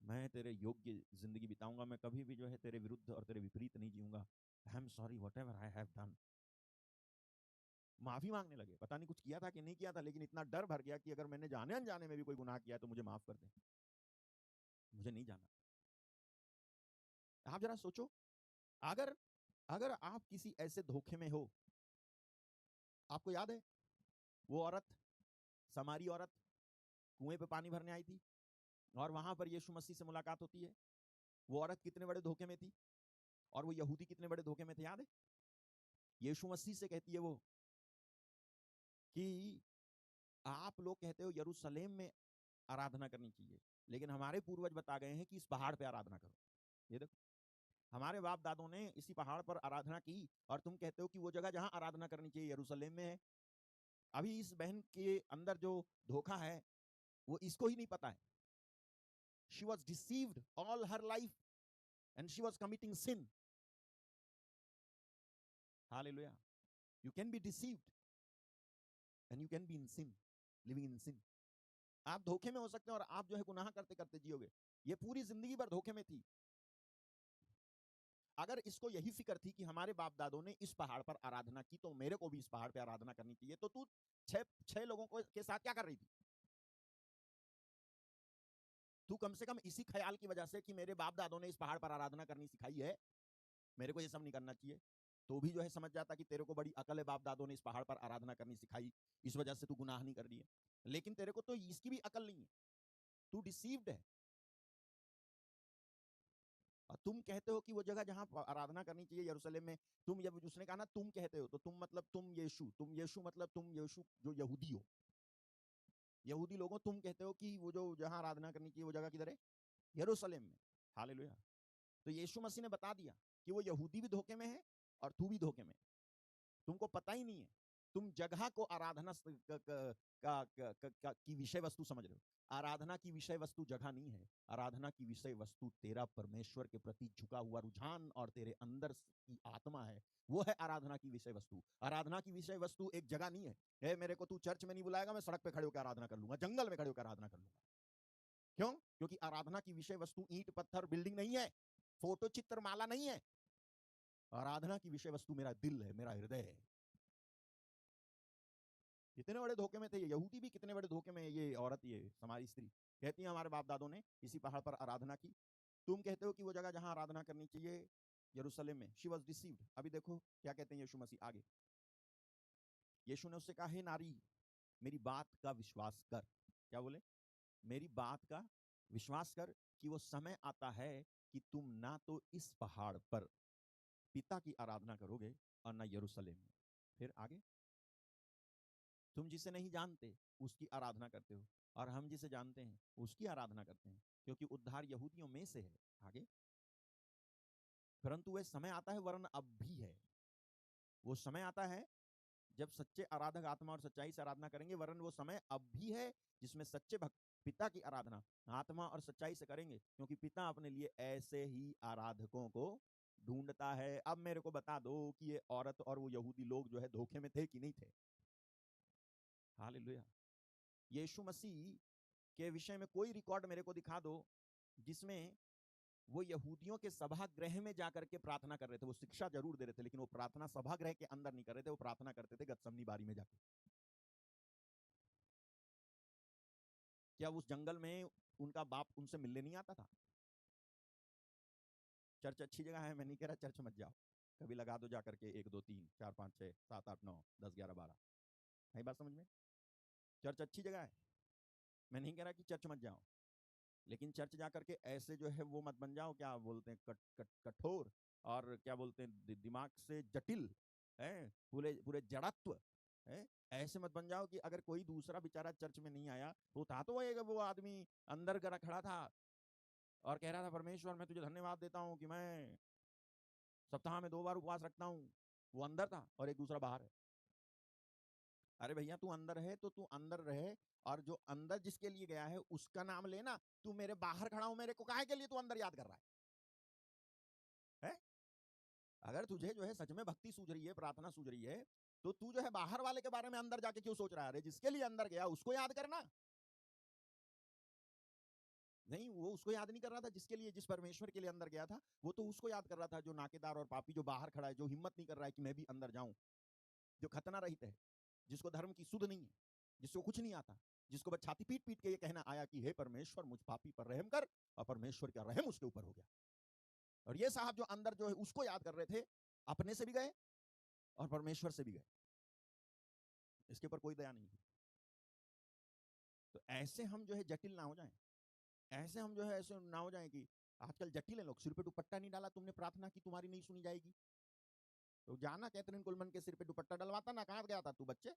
मैं तेरे योग्य जिंदगी बिताऊंगा, मैं कभी भी जो है तेरे विरुद्ध और तेरे विपरीत नहीं जीऊंगा। I am sorry whatever I have done. माफी मांगने लगे, पता नहीं कुछ किया था कि नहीं किया था, लेकिन इतना डर भर गया कि अगर मैंने जाने अनजाने में भी कोई गुनाह किया है तो मुझे माफ कर दे, मुझे नहीं जाना। आप जरा सोचो, अगर अगर आप किसी ऐसे धोखे में हो, आपको याद है वो औरत, समारी औरत, कुएं पे पानी भरने आई थी, और वहां पर यीशु मसीह से मुलाकात होती है। वो औरत कितने बड़े धोखे में थी, और वो यहूदी कितने बड़े धोखे में थे, याद है। यीशु मसीह से कहती है वो कि आप लोग कहते हो यरूशलेम में आराधना करनी चाहिए, लेकिन हमारे पूर्वज बता गए हैं कि इस पहाड़ पे आराधना करो। ये देखो, हमारे बाप दादों ने इसी पहाड़ पर आराधना की, और तुम कहते हो कि वो जगह जहां आराधना करनी चाहिए यरूशलेम में है। अभी इस बहन के अंदर जो धोखा है, वो इसको ही नहीं पता है। She was deceived all her life and she was committing sin. Hallelujah. You can be deceived and you can be in sin, living in sin. आप धोखे में हो सकते हैं, और आप जो है गुनाह करते करते जियोगे। ये पूरी जिंदगी भर धोखे में थी। अगर इसको यही फिक्र थी कि हमारे बाप दादों ने इस पहाड़ पर आराधना की, तो मेरे को भी इस पहाड़ पर आराधना करनी चाहिए, तो तू छह लोगों को के साथ क्या कर रही थी? तू कम से कम इसी ख्याल की वजह से कि मेरे बाप दादों ने इस पहाड़ पर आराधना करनी सिखाई है, मेरे को ये सब नहीं करना चाहिए, तो भी जो है समझ जाता कि तेरे को बड़ी अकल है, बाप दादों ने इस पहाड़ पर आराधना करनी सिखाई, इस वजह से तू गुनाह नहीं कर रही है। लेकिन तेरे को तो इसकी भी अकल नहीं है, तू डिसीव्ड है। और तुम कहते हो कि वो जगह जहां आराधना करनी चाहिए यरूशलेम में, तुम, जब उसने कहा ना तुम कहते हो, तो तुम मतलब तुम यीशु मतलब तुम यीशु जो यहूदी हो, यहूदी लोगों, तुम कहते हो कि वो जो जहां आराधना करनी चाहिए वो जगह किधर है? यरूशलेम में। हालेलुया। तो यीशु मसीह ने बता दिया कि वो यहूदी भी धोखे में है और तू भी धोखे में, तुमको पता ही नहीं है, तुम जगह को आराधना की विषय वस्तु समझ रहे हो। आराधना की विषय वस्तु जगह नहीं है, आराधना की विषय वस्तु तेरा परमेश्वर के प्रति झुका हुआ रुझान और तेरे अंदर की आत्मा है, वो है आराधना की विषय वस्तु। आराधना की विषय वस्तु एक जगह नहीं है। ए, मेरे को तू चर्च में नहीं बुलाएगा, मैं सड़क पे खड़े होकर आराधना कर लूंगा, जंगल में खड़े होकर आराधना कर लूंगा। क्यों? क्योंकि आराधना की विषय वस्तु ईंट पत्थर बिल्डिंग नहीं है, फोटो चित्र माला नहीं है। आराधना की विषय वस्तु मेरा दिल है, मेरा हृदय है। कितने बड़े धोखे में थे ये यहूदी भी, कितने बड़े धोखे में ये औरत, ये समारी स्त्री कहती है हमारे बाप दादों ने इसी पहाड़ पर आराधना की, तुम कहते हो कि वो जगह जहां आराधना करनी चाहिए यरूशलेम में। She was deceived. अभी देखो क्या कहते हैं यीशु मसीह आगे। यीशु ने उससे कहा, हे नारी, मेरी बात का विश्वास कर। क्या बोले? मेरी बात का विश्वास कर कि वो समय आता है कि तुम ना तो इस पहाड़ पर पिता की आराधना करोगे और ना यरूशलेम में। फिर आगे, तुम जिसे नहीं जानते उसकी आराधना करते हो, और हम जिसे जानते हैं उसकी आराधना करते हैं, क्योंकि उद्धार यहूदियों में से है। आगे, परंतु वह समय आता है, वरन अब भी है, वो समय आता है जब सच्चे आराधक आत्मा और सच्चाई से आराधना करेंगे, वरन वो समय अब भी है जिसमें सच्चे भक्त पिता की आराधना आत्मा और सच्चाई से करेंगे, क्योंकि पिता अपने लिए ऐसे ही आराधकों को ढूंढता है। अब मेरे को बता दो कि ये औरत और वो यहूदी लोग जो है धोखे में थे कि नहीं थे? हालेलुया। यीशु मसीह के विषय में कोई रिकॉर्ड मेरे को दिखा दो जिसमें वो यहूदियों के सभागृह में जाकर के प्रार्थना कर रहे थे। वो शिक्षा जरूर दे रहे थे, लेकिन वो प्रार्थना सभागृह के अंदर नहीं कर रहे थे, वो प्रार्थना करते थे गतसमनी बारी में जाके। क्या उस जंगल में उनका बाप उनसे मिलने नहीं आता था? चर्च अच्छी जगह है, मैं नहीं कह रहा चर्च मत जाओ, कभी लगा दो जाकर के 1 2 3 4 5 6 7 8 9 10 11 12। है बात समझ में? चर्च अच्छी जगह है, मैं नहीं कह रहा कि चर्च मत जाओ, लेकिन चर्च जाकर के ऐसे जो है वो मत बन जाओ, क्या बोलते हैं, कठोर, और क्या बोलते हैं दिमाग से जटिल है, पूरे पूरे जड़त्व है। ऐसे मत बन जाओ कि अगर कोई दूसरा बेचारा चर्च में नहीं आया तो था, तो वो आदमी अंदर खड़ा था और कह रहा था, परमेश्वर मैं तुझे धन्यवाद देता हूं कि मैं सप्ताह में 2 बार उपवास रखता हूं। वो अंदर था और एक दूसरा बाहर है। अरे भैया, तू अंदर है तो तू अंदर रहे, और जो अंदर जिसके लिए गया है उसका नाम लेना। तू मेरे बाहर खड़ा हूं, मेरे को काहे के लिए तू अंदर याद कर रहा है? अगर तुझे जो है सच में भक्ति सूझ रही है, प्रार्थना सूझ रही है, तो तू जो है बाहर वाले के बारे में अंदर जाके क्यों सोच रहा है? अरे जिसके लिए अंदर गया उसको याद करना। नहीं, वो उसको याद नहीं कर रहा था जिसके लिए, जिस परमेश्वर के लिए अंदर गया था, वो तो उसको याद कर रहा था, जो नाकेदार और पापी जो बाहर खड़ा है, जो हिम्मत नहीं कर रहा है कि मैं भी अंदर जाऊं, जो खतना रहित है, जिसको धर्म की सुध नहीं है, जिसको कुछ नहीं आता, जिसको बस छाती पीट पीट के ये कहना आया कि हे परमेश्वर मुझ पापी पर रहम कर, और परमेश्वर का रहम उसके ऊपर हो गया। और ये साहब जो अंदर जो है उसको याद कर रहे थे, अपने से भी गए और परमेश्वर से भी गए, इसके ऊपर कोई दया नहीं। तो ऐसे हम जो है जटिल ना हो जाएं, ऐसे हम जो है ऐसे ना हो जाएं कि आजकल जटिल है लोग। सिर पे दुपट्टा नहीं डाला तुमने, प्रार्थना की, तुम्हारी नहीं सुनी जाएगी। तो जाना कैथरीन कुलमन के सिर पे दुपट्टा डलवाता ना, कहां गया था तू बच्चे?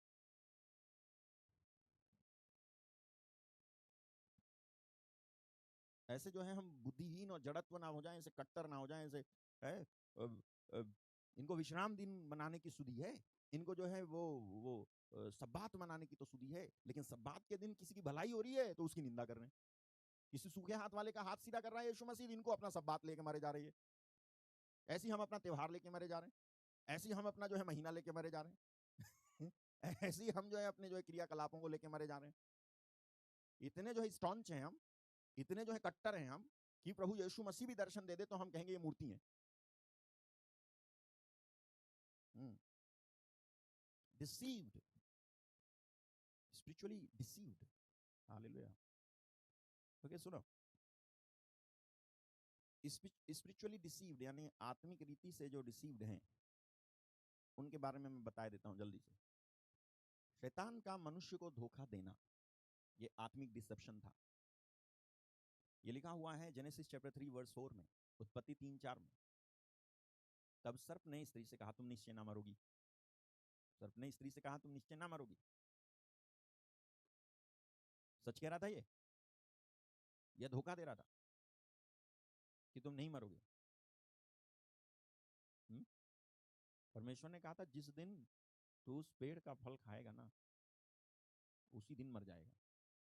ऐसे जो है हम बुद्धिहीन और जड़त्व ना हो जाएं, ऐसे कट्टर ना हो जाएं, ऐसे है। इनको विश्राम दिन मनाने की सुधि है, इनको जो है वो सब्बात मनाने की तो सुधि है, लेकिन सब्बात के दिन किसी की भलाई हो रही है तो उसकी निंदा कर रहे हैं। किसी सूखे हाथ वाले का हाथ सीधा कर रहा है यीशु मसीह, इनको अपना सब्बात लेके मारे जा रही है। ऐसे हम अपना त्योहार लेके मरे जा रहे हैं, ऐसे हम अपना जो है महीना लेके मरे जा रहे हैं ऐसे ही हम जो है अपने जो है क्रियाकलापों को लेके मरे जा रहे हैं। इतने जो है स्टॉन्च हैं हम, इतने जो है कट्टर हैं हम, कि प्रभु यीशु मसीह भी दर्शन दे दे तो हम कहेंगे ये मूर्ति है। Deceived, spiritually deceived. Hallelujah. Okay सुनो, स्पिरिचुअली डिसीव्ड यानी आत्मिक रीति से जो डिसीव्ड हैं, उनके बारे में मैं बता देता हूं जल्दी से। शैतान का मनुष्य को धोखा देना, ये आत्मिक डिसेप्शन था। ये लिखा हुआ है जेनेसिस चैप्टर 3 वर्स 4 में, उत्पत्ति 3:4 में। तब सर्प ने स्त्री से कहा तुम निश्चय ना मरोगी। सर्प ने स्त्री से कहा तुम निश्चय ना मरोगी। सच कह रहा था ये, यह धोखा दे रहा था कि तुम नहीं मरोगे। परमेश्वर ने कहा था जिस दिन तू उस पेड़ का फल खाएगा ना, उसी दिन मर जाएगा,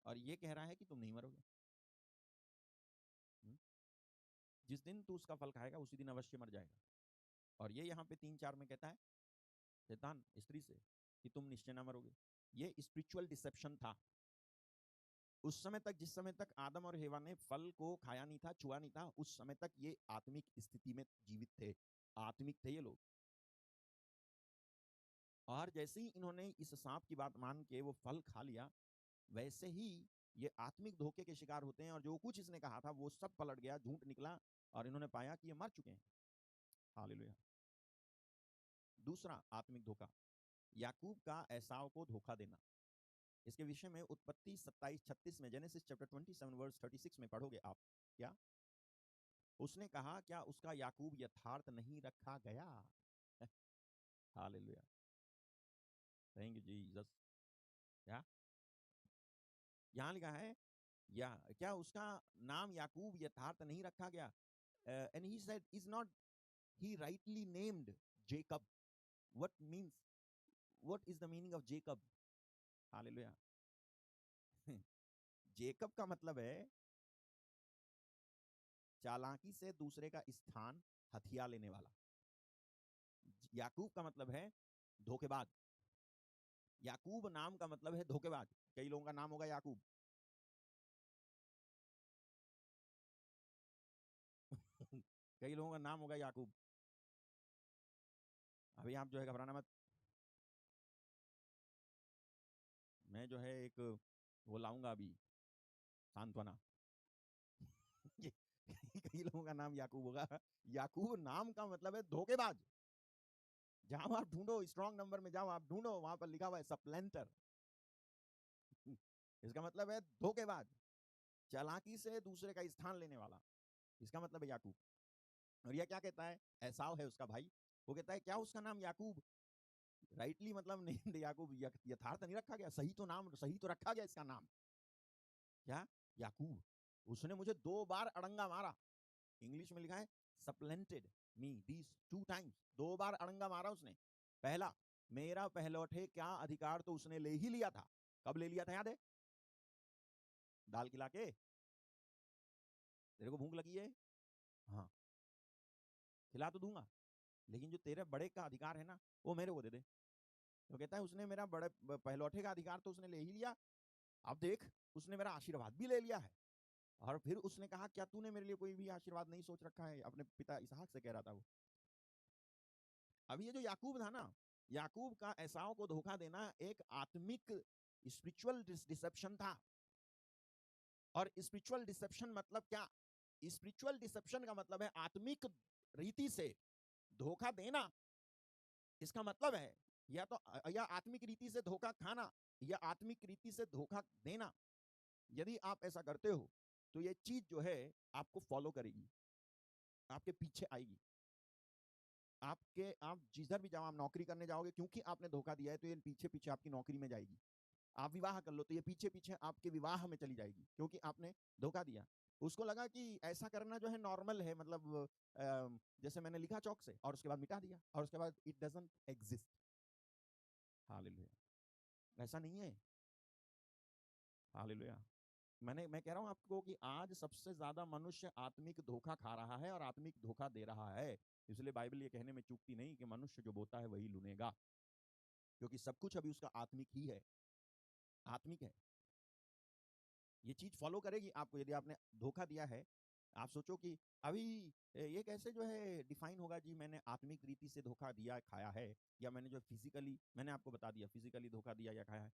और ये कह रहा है कि तुम नहीं मरोगे। जिस दिन तू उसका फल खाएगा उसी दिन अवश्य मर जाएगा। और ये यहाँ पे 3:4 में कहता है शैतान स्त्री से कि तुम निश्चय ना मरोगे। ये स्पिरिचुअल डिसेप्शन था उस समय तक, जिस समय तक आदम और हेवा ने फल को खाया नहीं था, छुआ नहीं था, उस समय तक ये आत्मिक स्थिति में जीवित थे, आत्मिक थे ये लोग। और जैसे ही इन्होंने इस सांप की बात मान के वो फल खा लिया, वैसे ही ये आत्मिक धोखे के शिकार होते हैं, और जो कुछ इसने कहा था वो सब पलट गया, झूठ निकला, और इन्होंने पाया कि ये मर चुके हैं। हालेलुया। दूसरा आत्मिक धोखा, याकूब का एसाव को धोखा देना। इसके विषय में उत्पत्ति 27:36 में, जेनेसिस चैप्टर 27 वर्स 36 में पढ़ोगे आप। क्या उसने कहा, क्या उसका याकूब यथार्थ नहीं रखा गया? Hallelujah, thank you Jesus. क्या यहाँ लिखा है, या क्या उसका नाम याकूब यथार्थ नहीं रखा गया? And he said, is not he rightly named Jacob? What means, what is the meaning of Jacob? Hallelujah. Jacob का मतलब है चालाकी से दूसरे का स्थान हथिया लेने वाला। याकूब का मतलब है धोखेबाज। याकूब नाम का मतलब है धोखेबाज। कई लोगों का नाम होगा याकूब। कई लोगों का नाम होगा याकूब। अभी आप जो है घबराना मत, मैं जो है एक वो लाऊंगा अभी, सांत्वना। कई लोगों का नाम याकूब होगा। याकूब नाम का मतलब है धोखेबाज। जहां आप ढूंढो, स्ट्रॉन्ग नंबर में जाओ, आप ढूंढो, वहां पर लिखा हुआ है सप्लेंटर। इसका मतलब है धोखेबाज, चालाकी से दूसरे का स्थान लेने वाला। इसका मतलब है याकूब। और यह क्या कहता है? एसाव है उसका भाई। वो कहता है, क्या उसका नाम याकूब राइटली मतलब नहीं, याकूब यथार्थ नहीं रखा गया? सही तो नाम, सही तो रखा गया इसका नाम। क्या? याकूब। उसने मुझे 2 बार अड़ंगा मारा। इंग्लिश में लिखा है सप्लेंटेड मी दीस 2 टाइम्स। 2 बार अड़ंगा मारा उसने। पहला, मेरा पहलौठे क्या अधिकार तो उसने ले ही लिया था। कब ले लिया था याद है? दाल खिला के। तेरे को भूख लगी है, हाँ खिला तो दूंगा, लेकिन जो तेरे बड़े का अधिकार है ना, वो मेरे को दे दे। तो कहता है उसने मेरा बड़े पहलौठे का अधिकार तो उसने ले ही लिया, अब देख उसने मेरा आशीर्वाद भी ले लिया है। और फिर उसने कहा, क्या तूने मेरे लिए कोई भी आशीर्वाद नहीं सोच रखा है? अपने पिता इसहाक से कह रहा था वो। अभी ये जो याकूब था ना, याकूब का एसाव को धोखा देना एक आत्मिक स्पिरिचुअल डिसेप्शन था। और स्पिरिचुअल डिसेप्शन मतलब क्या? स्पिरिचुअल डिसेप्शन का मतलब है आत्मिक रीति से धोखा देना। इसका मतलब है या तो या आत्मिक रीति से धोखा खाना या आत्मिक रीति से धोखा देना। यदि आप ऐसा करते हो तो ये चीज जो है आपको फॉलो करेगी, आपके पीछे आएगी। आप जिधर भी जाओ, आप नौकरी करने जाओगे, क्योंकि आपने धोखा दिया है तो ये पीछे पीछे आपकी नौकरी में जाएगी। आप विवाह कर लो तो ये पीछे पीछे आपके विवाह में चली जाएगी, क्योंकि आपने धोखा दिया। उसको लगा कि ऐसा करना जो है नॉर्मल है, मतलब जैसे मैंने लिखा चौक से और उसके बाद मिटा दिया और उसके बाद इट डजंट एग्जिस्ट। हालेलुया, ऐसा नहीं है। हालेलुया। मैं कह रहा हूं आपको कि आज सबसे ज्यादा मनुष्य आत्मिक धोखा खा रहा है और आत्मिक धोखा दे रहा है। इसलिए बाइबल ये कहने में चूकती नहीं कि मनुष्य जो बोता है वही लुनेगा, क्योंकि सब कुछ अभी उसका आत्मिक ही है, आत्मिक है। ये चीज फॉलो करेगी आपको। यदि आपने धोखा दिया है, आप सोचो कि अभी ये कैसे जो है डिफाइन होगा जी, मैंने आत्मिक रीति से धोखा दिया खाया है, या मैंने जो फिजिकली, मैंने आपको बता दिया फिजिकली धोखा दिया या खाया है।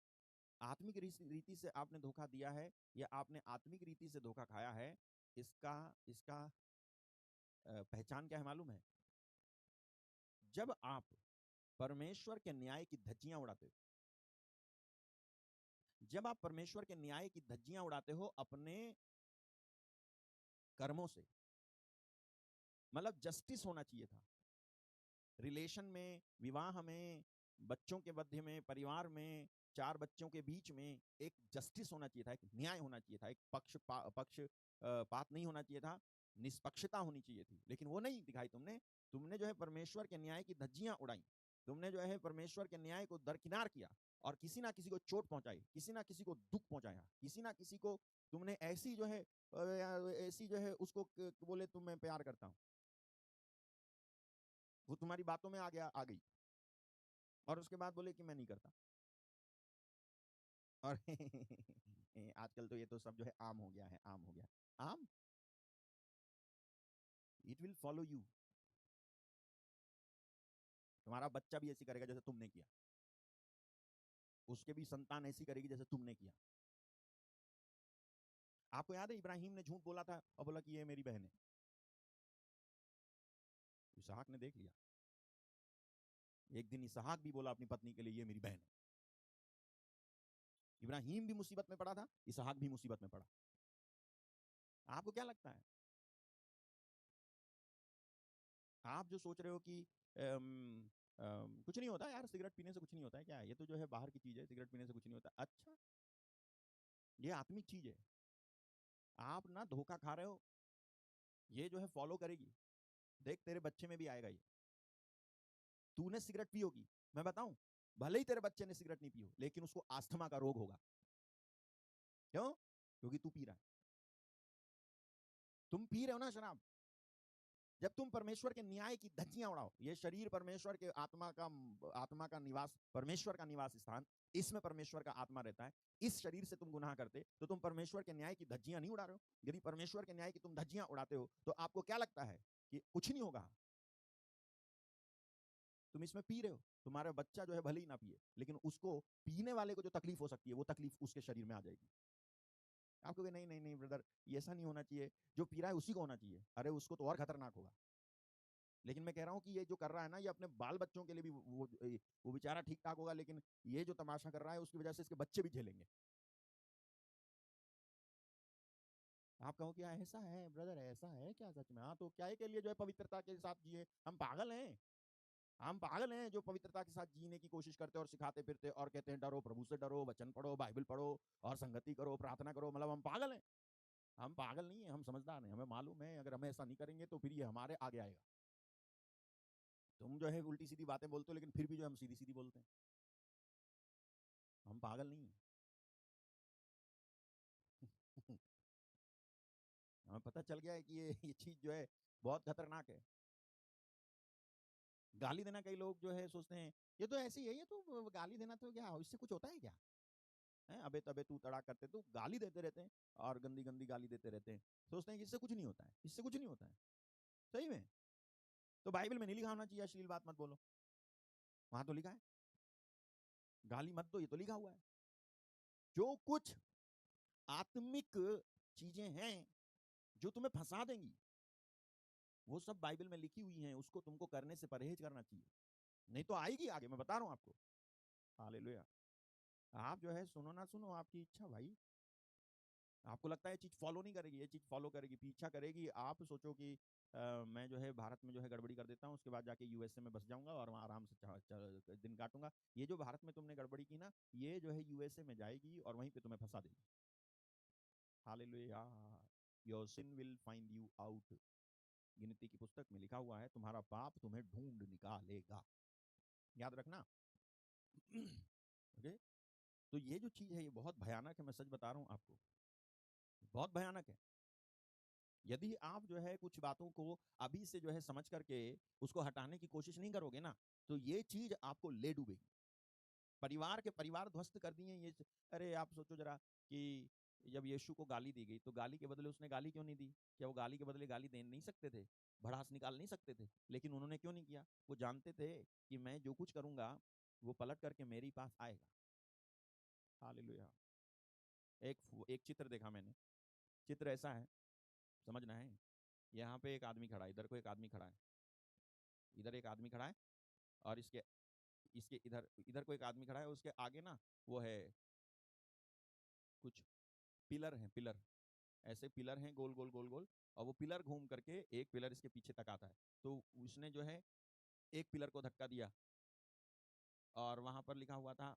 आत्मिक रीति से आपने धोखा दिया है या आपने आत्मिक रीति से धोखा खाया है, इसका इसका पहचान क्या है मालूम है? जब आप परमेश्वर के न्याय की धज्जियां उड़ाते हो, जब आप परमेश्वर के न्याय की धज्जियां उड़ाते हो अपने कर्मों से, मतलब जस्टिस होना चाहिए था रिलेशन में, विवाह में, बच्चों के मध्य में, परिवार में, 4 बच्चों के बीच में एक जस्टिस होना चाहिए था, एक न्याय होना चाहिए था, एक पक्षपात नहीं होना चाहिए था, निष्पक्षता होनी चाहिए थी। लेकिन वो नहीं दिखाई तुमने। तुमने जो है परमेश्वर के न्याय की धज्जियां उड़ाई। तुमने जो है परमेश्वर के न्याय को दरकिनार किया और किसी ना किसी को चोट पहुंचाई, किसी ना किसी को दुख पहुंचाया, किसी ना किसी को तुमने ऐसी जो है उसको बोले तुम मैं प्यार करता हूं, वो तुम्हारी बातों में आ गई और उसके बाद बोले कि मैं नहीं करता। और आजकल तो ये तो सब जो है आम हो गया है, आम हो गया आम। It will follow you. तुम्हारा बच्चा भी ऐसी करेगा जैसे तुमने किया, उसके भी संतान ऐसी करेगी जैसे तुमने किया। आपको याद है इब्राहिम ने झूठ बोला था और बोला कि ये मेरी बहन है। इसहाक ने देख लिया। एक दिन इसहाक भी बोला अपनी पत्नी के लिए ये मेरी बहन है। इब्राहिम भी मुसीबत में पड़ा था, इसहाक भी मुसीबत में पड़ा। आपको क्या लगता है? आप जो सोच रहे हो कि कुछ नहीं होता यार, सिगरेट पीने से कुछ नहीं होता है, क्या है ये तो जो है बाहर की चीज है, सिगरेट पीने से कुछ नहीं होता। अच्छा, ये आत्मिक चीज है। आप ना धोखा खा रहे हो, ये जो है फॉलो करेगी। देख तेरे बच्चे में भी आएगा ये। तूने सिगरेट पी होगी, मैं बताऊं, भले ही तेरे बच्चे ने सिगरेट नहीं पी हो, लेकिन उसको आस्थमा का रोग होगा। क्यों? क्योंकि तू पी रहा है। तुम पी रहे हो ना शराब। जब तुम परमेश्वर के न्याय की धज्जियां उड़ाओ, ये शरीर परमेश्वर के आत्मा का निवास, परमेश्वर का निवास स्थान, इसमें परमेश्वर का आत्मा रहता है। इस शरीर से तुम गुनाह करते तो तुम परमेश्वर के न्याय की धज्जियां नहीं उड़ा रहे हो। यदि परमेश्वर के न्याय की तुम धज्जियां उड़ाते हो तो आपको क्या लगता है कि कुछ नहीं होगा? तुम इसमें पी रहे हो, तुम्हारा बच्चा जो है भले ही ना पिए, लेकिन उसको पीने वाले को जो तकलीफ हो सकती है वो तकलीफ उसके शरीर में आ जाएगी। आपको नहीं नहीं नहीं ब्रदर, ये ऐसा नहीं होना चाहिए, जो पी रहा है उसी को होना चाहिए। अरे उसको तो और खतरनाक होगा। लेकिन मैं कह रहा हूं कि ये जो कर रहा है ना, ये अपने बाल बच्चों के लिए भी वो बेचारा ठीक ठाक होगा, लेकिन ये जो तमाशा कर रहा है उसकी वजह से इसके बच्चे भी झेलेंगे। आप कहो कि ऐसा है ब्रदर, ऐसा है क्या सच में? हाँ, तो क्या के लिए जो है पवित्रता के साथ जिए? हम पागल हैं? हम पागल हैं जो पवित्रता के साथ जीने की कोशिश करते और सिखाते फिरते और कहते हैं डरो, प्रभु से डरो, वचन पढ़ो, बाइबल पढ़ो और संगति करो, प्रार्थना करो। मतलब हम पागल हैं? हम पागल नहीं है, हम समझदार हैं। हमें मालूम है अगर हम ऐसा नहीं करेंगे तो फिर ये हमारे आगे आएगा। तुम जो है उल्टी सीधी बातें बोलते हो, लेकिन फिर भी जो हम सीधी सीधी बोलते हैं। हम पागल नहीं है। हमें पता चल गया है कि ये चीज जो है बहुत खतरनाक है। गाली देना, कई लोग जो है सोचते हैं ये तो ऐसी है, ये तो गाली देना तो क्या इससे कुछ होता है क्या है? अबे तबे तू तड़ा करते तो गाली देते रहते हैं और गंदी गंदी गाली देते रहते हैं। सोचते हैं कि इससे कुछ नहीं होता है, इससे कुछ नहीं होता है। सही में तो बाइबल में नहीं लिखा होना चाहिए अश्लील बात मत बोलो। वहां तो लिखा है गाली मत दो, ये तो लिखा हुआ है। जो कुछ आत्मिक चीजें हैं जो तुम्हें फंसा देंगी, वो सब बाइबल में लिखी हुई हैं, उसको तुमको करने से परहेज करना चाहिए। नहीं तो आएगी आगे, मैं बता रहा हूं आपको। हालेलुया। आप जो है सुनो ना सुनो, आपकी इच्छा भाई। आपको लगता है ये चीज फॉलो नहीं करेगी, ये चीज फॉलो करेगी, पीछा करेगी। आप सोचो कि मैं जो है भारत में जो है गड़बड़ी कर देता हूँ, उसके बाद जाके यूएसए में बस जाऊंगा और वहाँ आराम से दिन काटूंगा। ये जो भारत में तुमने गड़बड़ी की ना, ये जो है यूएसए में जाएगी और वहीं पे तुम्हें फंसा देगी। Hallelujah. Your sin will find you out. गिनती की पुस्तक में लिखा हुआ है तुम्हारा पाप तुम्हें ढूंढ निकालेगा। याद रखना। ओके। तो ये जो चीज है ये बहुत भयानक है, मैं सच बता रहा हूँ आपको, बहुत भयानक है। यदि आप जो है कुछ बातों को अभी से जो है समझ करके उसको हटाने की कोशिश नहीं करोगे ना, तो ये चीज आपको ले डूबेगी। परिवार के परिवार ध्वस्त कर दिए ये। अरे आप सोचो जरा कि जब यीशु को गाली दी गई तो गाली के बदले उसने गाली क्यों नहीं दी? क्या वो गाली के बदले गाली दे नहीं सकते थे? भड़ास निकाल नहीं सकते थे? लेकिन उन्होंने क्यों नहीं किया? वो जानते थे कि मैं जो कुछ करूंगा वो पलट करके मेरे पास आएगा। हालेलुया। एक चित्र देखा मैंने। चित्र ऐसा है, समझना है। यहाँ पे एक आदमी खड़ा है, इधर को एक आदमी खड़ा है, इधर एक आदमी खड़ा है, और इसके इसके इधर इधर को एक आदमी खड़ा है, उसके आगे ना वो है कुछ पिलर हैं, पिलर ऐसे पिलर हैं गोल गोल गोल गोल, और वो पिलर घूम करके एक पिलर इसके पीछे तक आता है। तो उसने जो है एक पिलर को धक्का दिया और वहां पर लिखा हुआ था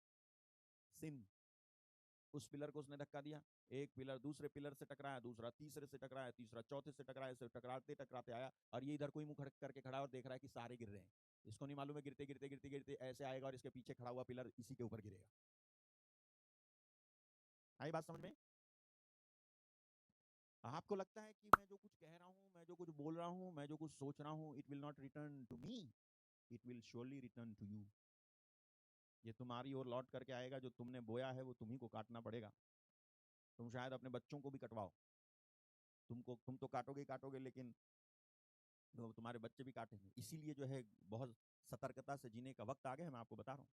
सिन। उस पिलर को उसने धक्का दिया, एक पिलर दूसरे पिलर से टकराया, दूसरा तीसरे से टकराया, तीसरा चौथे से टकराया, से टकराते टकराते आया, और ये इधर कोई मुंह करके खड़ा और देख रहा है कि सारे गिर रहे हैं। इसको नहीं मालूम है गिरते गिरते गिरते गिरते ऐसे आएगा और इसके पीछे खड़ा हुआ पिलर इसी के ऊपर गिरेगा। आई बात समझ में? आपको लगता है कि मैं जो कुछ कह रहा हूं, मैं जो कुछ बोल रहा हूं, मैं जो कुछ सोच रहा हूं, it will not return to me, it will surely return to you. ये तुम्हारी ओर लौट करके आएगा। जो तुमने बोया है वो तुम्ही को काटना पड़ेगा। तुम शायद अपने बच्चों को भी कटवाओ, तुम तो काटोगे ही काटोगे, लेकिन तुम्हारे बच्चे भी काटेंगे। इसीलिए जो है बहुत सतर्कता से जीने का वक्त आ गया है। मैं आपको बता रहा हूँ,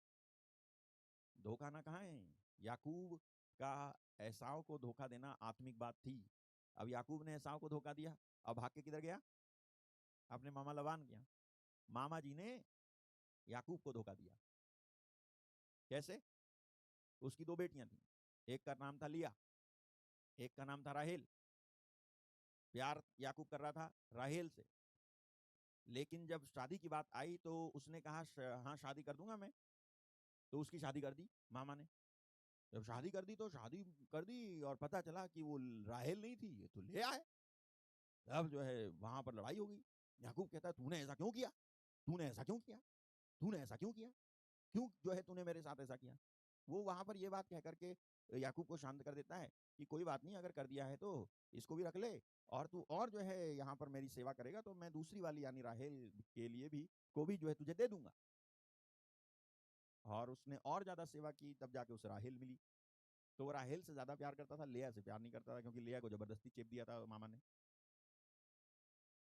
धोखा ना कहाँ है। याकूब का एसाव को धोखा देना आत्मिक बात थी। अब याकूब ने एसाव को धोखा दिया, अब भाग के किधर गया? अपने मामा लबान गया। मामा जी ने याकूब को धोखा दिया। कैसे? उसकी दो बेटियां थी, एक का नाम था लिया, एक का नाम था राहेल। प्यार याकूब कर रहा था राहेल से, लेकिन जब शादी की बात आई तो उसने कहा हाँ शादी कर दूंगा मैं, तो उसकी शादी कर दी मामा ने। जब शादी कर दी तो शादी कर दी और पता चला कि वो राहेल नहीं थी, ये तो ले आए। अब जो है वहां पर लड़ाई हो गई। याकूब कहता है तूने ऐसा क्यों किया, तूने ऐसा क्यों किया, तूने ऐसा क्यों किया, क्यों जो है तूने मेरे साथ ऐसा किया। वो वहां पर ये बात कह करके याकूब को शांत कर देता है कि कोई बात नहीं, अगर कर दिया है तो इसको भी रख ले, और तू और जो है यहाँ पर मेरी सेवा करेगा तो मैं दूसरी वाली यानी राहेल के लिए भी को भी जो है तुझे दे दूंगा। और उसने और ज्यादा सेवा की, तब जाके उसे राहेल मिली। तो वो राहेल से ज्यादा प्यार करता था, लेया से प्यार नहीं करता था, क्योंकि लेया को जबरदस्ती चेप दिया था मामा ने।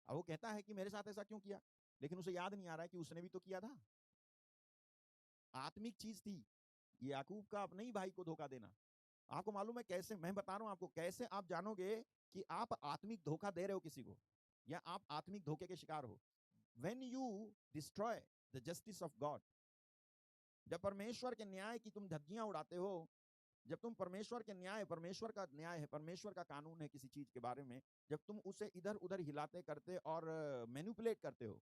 अब वो कहता है कि मेरे साथ ऐसा क्यों किया, लेकिन उसे याद नहीं आ रहा है कि उसने भी तो किया था। आत्मिक चीज थी याकूब का अपने ही भाई को धोखा देना। आपको मालूम है कैसे, मैं बता रहा हूं आपको, कैसे आप जानोगे कि आप आत्मिक धोखा दे रहे हो किसी को, या आप आत्मिक धोखे के शिकार हो। When you destroy the justice of God, जब परमेश्वर के न्याय की तुम धज्जियां उड़ाते हो, जब तुम परमेश्वर के न्याय, परमेश्वर का न्याय है, परमेश्वर का कानून है किसी चीज के बारे में, जब तुम उसे इधर उधर हिलाते करते और मैनिपुलेट करते हो,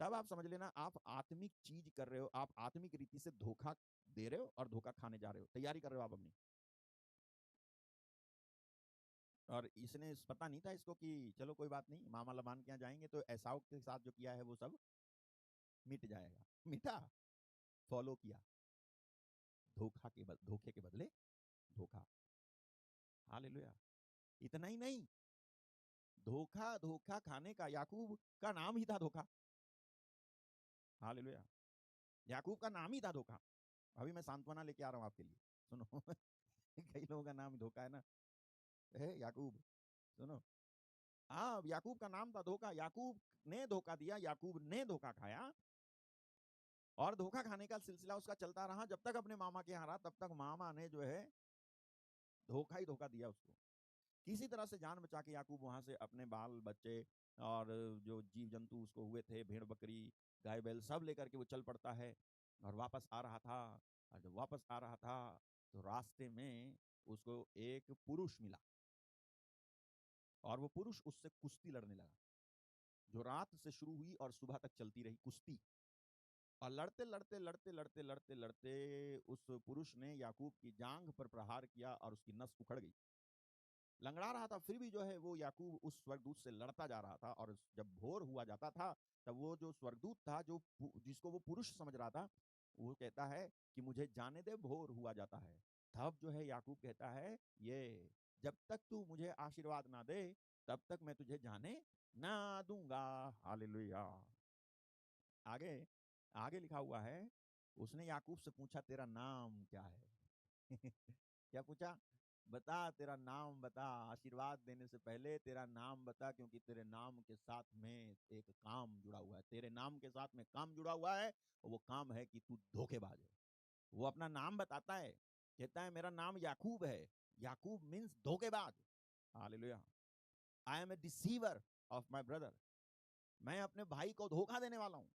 तब आप समझ लेना आप आत्मिक चीज कर रहे हो, आप आत्मिक रीति से धोखा दे रहे हो और धोखा खाने जा रहे हो, तैयारी कर रहे हो आप अपनी। और इसने पता नहीं था इसको कि चलो कोई बात नहीं, मामा लबान के यहाँ जाएंगे तो एसाव के साथ जो किया है वो सब मिट जाएगा। मिटा, फॉलो किया, धोखे के बदले धोखा। हालेलुया। इतना ही नहीं, धोखा धोखा खाने का याकूब का नाम ही था धोखा। हालेलुया। याकूब का नाम ही था धोखा। अभी मैं सांत्वना लेके आ रहा हूं आपके लिए, सुनो। कई लोगों का नाम धोखा है ना, है याकूब, सुनो। हाँ, याकूब का नाम था धोखा, याकूब ने धोखा दिया, याकूब ने धोखा खाया, और धोखा खाने का सिलसिला उसका चलता रहा जब तक अपने मामा के यहाँ रहा, तब तक मामा ने जो है धोखा ही धोखा दिया उसको। किसी तरह से जान बचा के याकूब वहां से अपने बाल बच्चे और जो जीव जंतु उसको हुए थे, भेड़ बकरी गाय बैल सब लेकर के वो चल पड़ता है और वापस आ रहा था। और जब वापस आ रहा था तो रास्ते में उसको एक पुरुष मिला, और वो पुरुष उससे कुश्ती लड़ने लगा, जो रात से शुरू हुई और सुबह तक चलती रही कुश्ती। और लड़ते लड़ते लड़ते लड़ते लड़ते लड़ते उस पुरुष ने याकूब की जांघ पर प्रहार किया और उसकी नस उखड़ गई। लंगड़ा रहा था, फिर भी जो है वो याकूब उस स्वर्गदूत से लड़ता जा रहा था। और जब भोर हुआ जाता था, तब वो जो स्वर्गदूत था, जो जिसको वो पुरुष समझ रहा था, वो कहता है कि मुझे जाने दे, भोर हुआ जाता है। तब जो है याकूब कहता है, ये जब तक तू मुझे आशीर्वाद ना दे तब तक मैं तुझे जाने ना दूंगा। हालेलुया। आगे आगे लिखा हुआ है, उसने याकूब से पूछा तेरा नाम क्या है। क्या पूछा, बता तेरा नाम बता, आशीर्वाद देने से पहले तेरा नाम बता, क्योंकि तेरे नाम के साथ में एक काम जुड़ा हुआ है, तेरे नाम के साथ में काम जुड़ा हुआ है, और वो काम है कि तू धोखेबाज है। वो अपना नाम बताता है, कहता है मेरा नाम याकूब है। याकूब मीन्स धोखेबाज। Hallelujah. I am a deceiver of my brother, मैं अपने भाई को धोखा देने वाला हूं।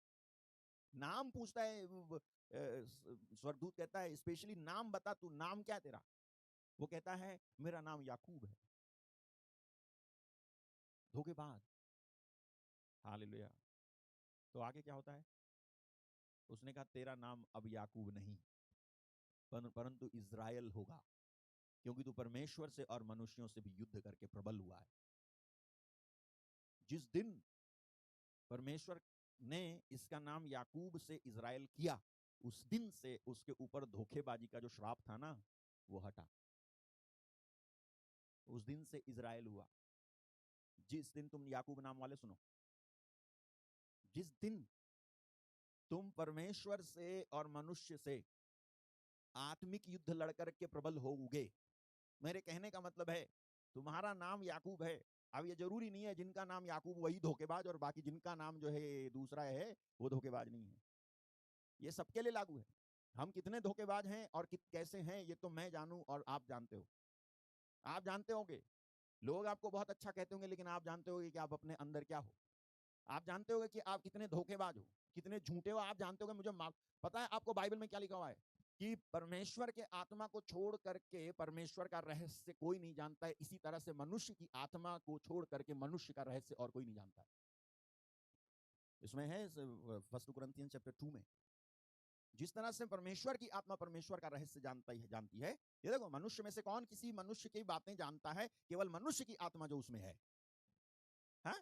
नाम पूछता है स्वर्गदूत, कहता है स्पेशली नाम बता, तू नाम क्या तेरा। वो कहता है मेरा नाम याकूब है। धोखेबाज। हालेलुया। तो आगे क्या होता है, उसने कहा तेरा नाम अब याकूब नहीं परंतु इज़राइल होगा, क्योंकि तू परमेश्वर से और मनुष्यों से भी युद्ध करके प्रबल हुआ है। जिस दिन परमेश्वर ने इसका नाम याकूब से इज़राइल किया, उस दिन से उसके ऊपर धोखेबाजी का जो श्राप था ना, वो हटा। उस दिन से इज़राइल हुआ। जिस दिन तुम याकूब नाम वाले सुनो, जिस दिन तुम परमेश्वर से और मनुष्य से आत्मिक युद्ध लड़कर के प्रबल होगे, मेरे कहने का मतलब है तुम्हारा नाम याकूब है। अब ये जरूरी नहीं है जिनका नाम याकूब वही धोखेबाज, और बाकी जिनका नाम जो है दूसरा है वो धोखेबाज नहीं है। ये सबके लिए लागू है। हम कितने धोखेबाज हैं और कैसे हैं, ये तो मैं जानूं और आप जानते हो। आप जानते होंगे, लोग आपको बहुत अच्छा कहते होंगे, लेकिन आप जानते होंगे कि आप अपने अंदर क्या हो। आप जानते होंगे कि आप कितने धोखेबाज हो, कितने झूठे हो। आप जानते होंगे, मुझे पता है आपको बाइबल में क्या लिखा हुआ है। कि परमेश्वर के आत्मा को छोड़ करके परमेश्वर का रहस्य कोई नहीं जानता है, इसी तरह से मनुष्य की आत्मा को छोड़ करके मनुष्य का रहस्य और कोई नहीं जानता है। इसमें है 1 कुरिन्थियन चैप्टर 2 में, जिस तरह से परमेश्वर की आत्मा परमेश्वर का रहस्य जानती है, ये देखो मनुष्य में से कौन किसी मनुष्य की बातें जानता है? केवल मनुष्य की आत्मा जो उसमें है। हाँ?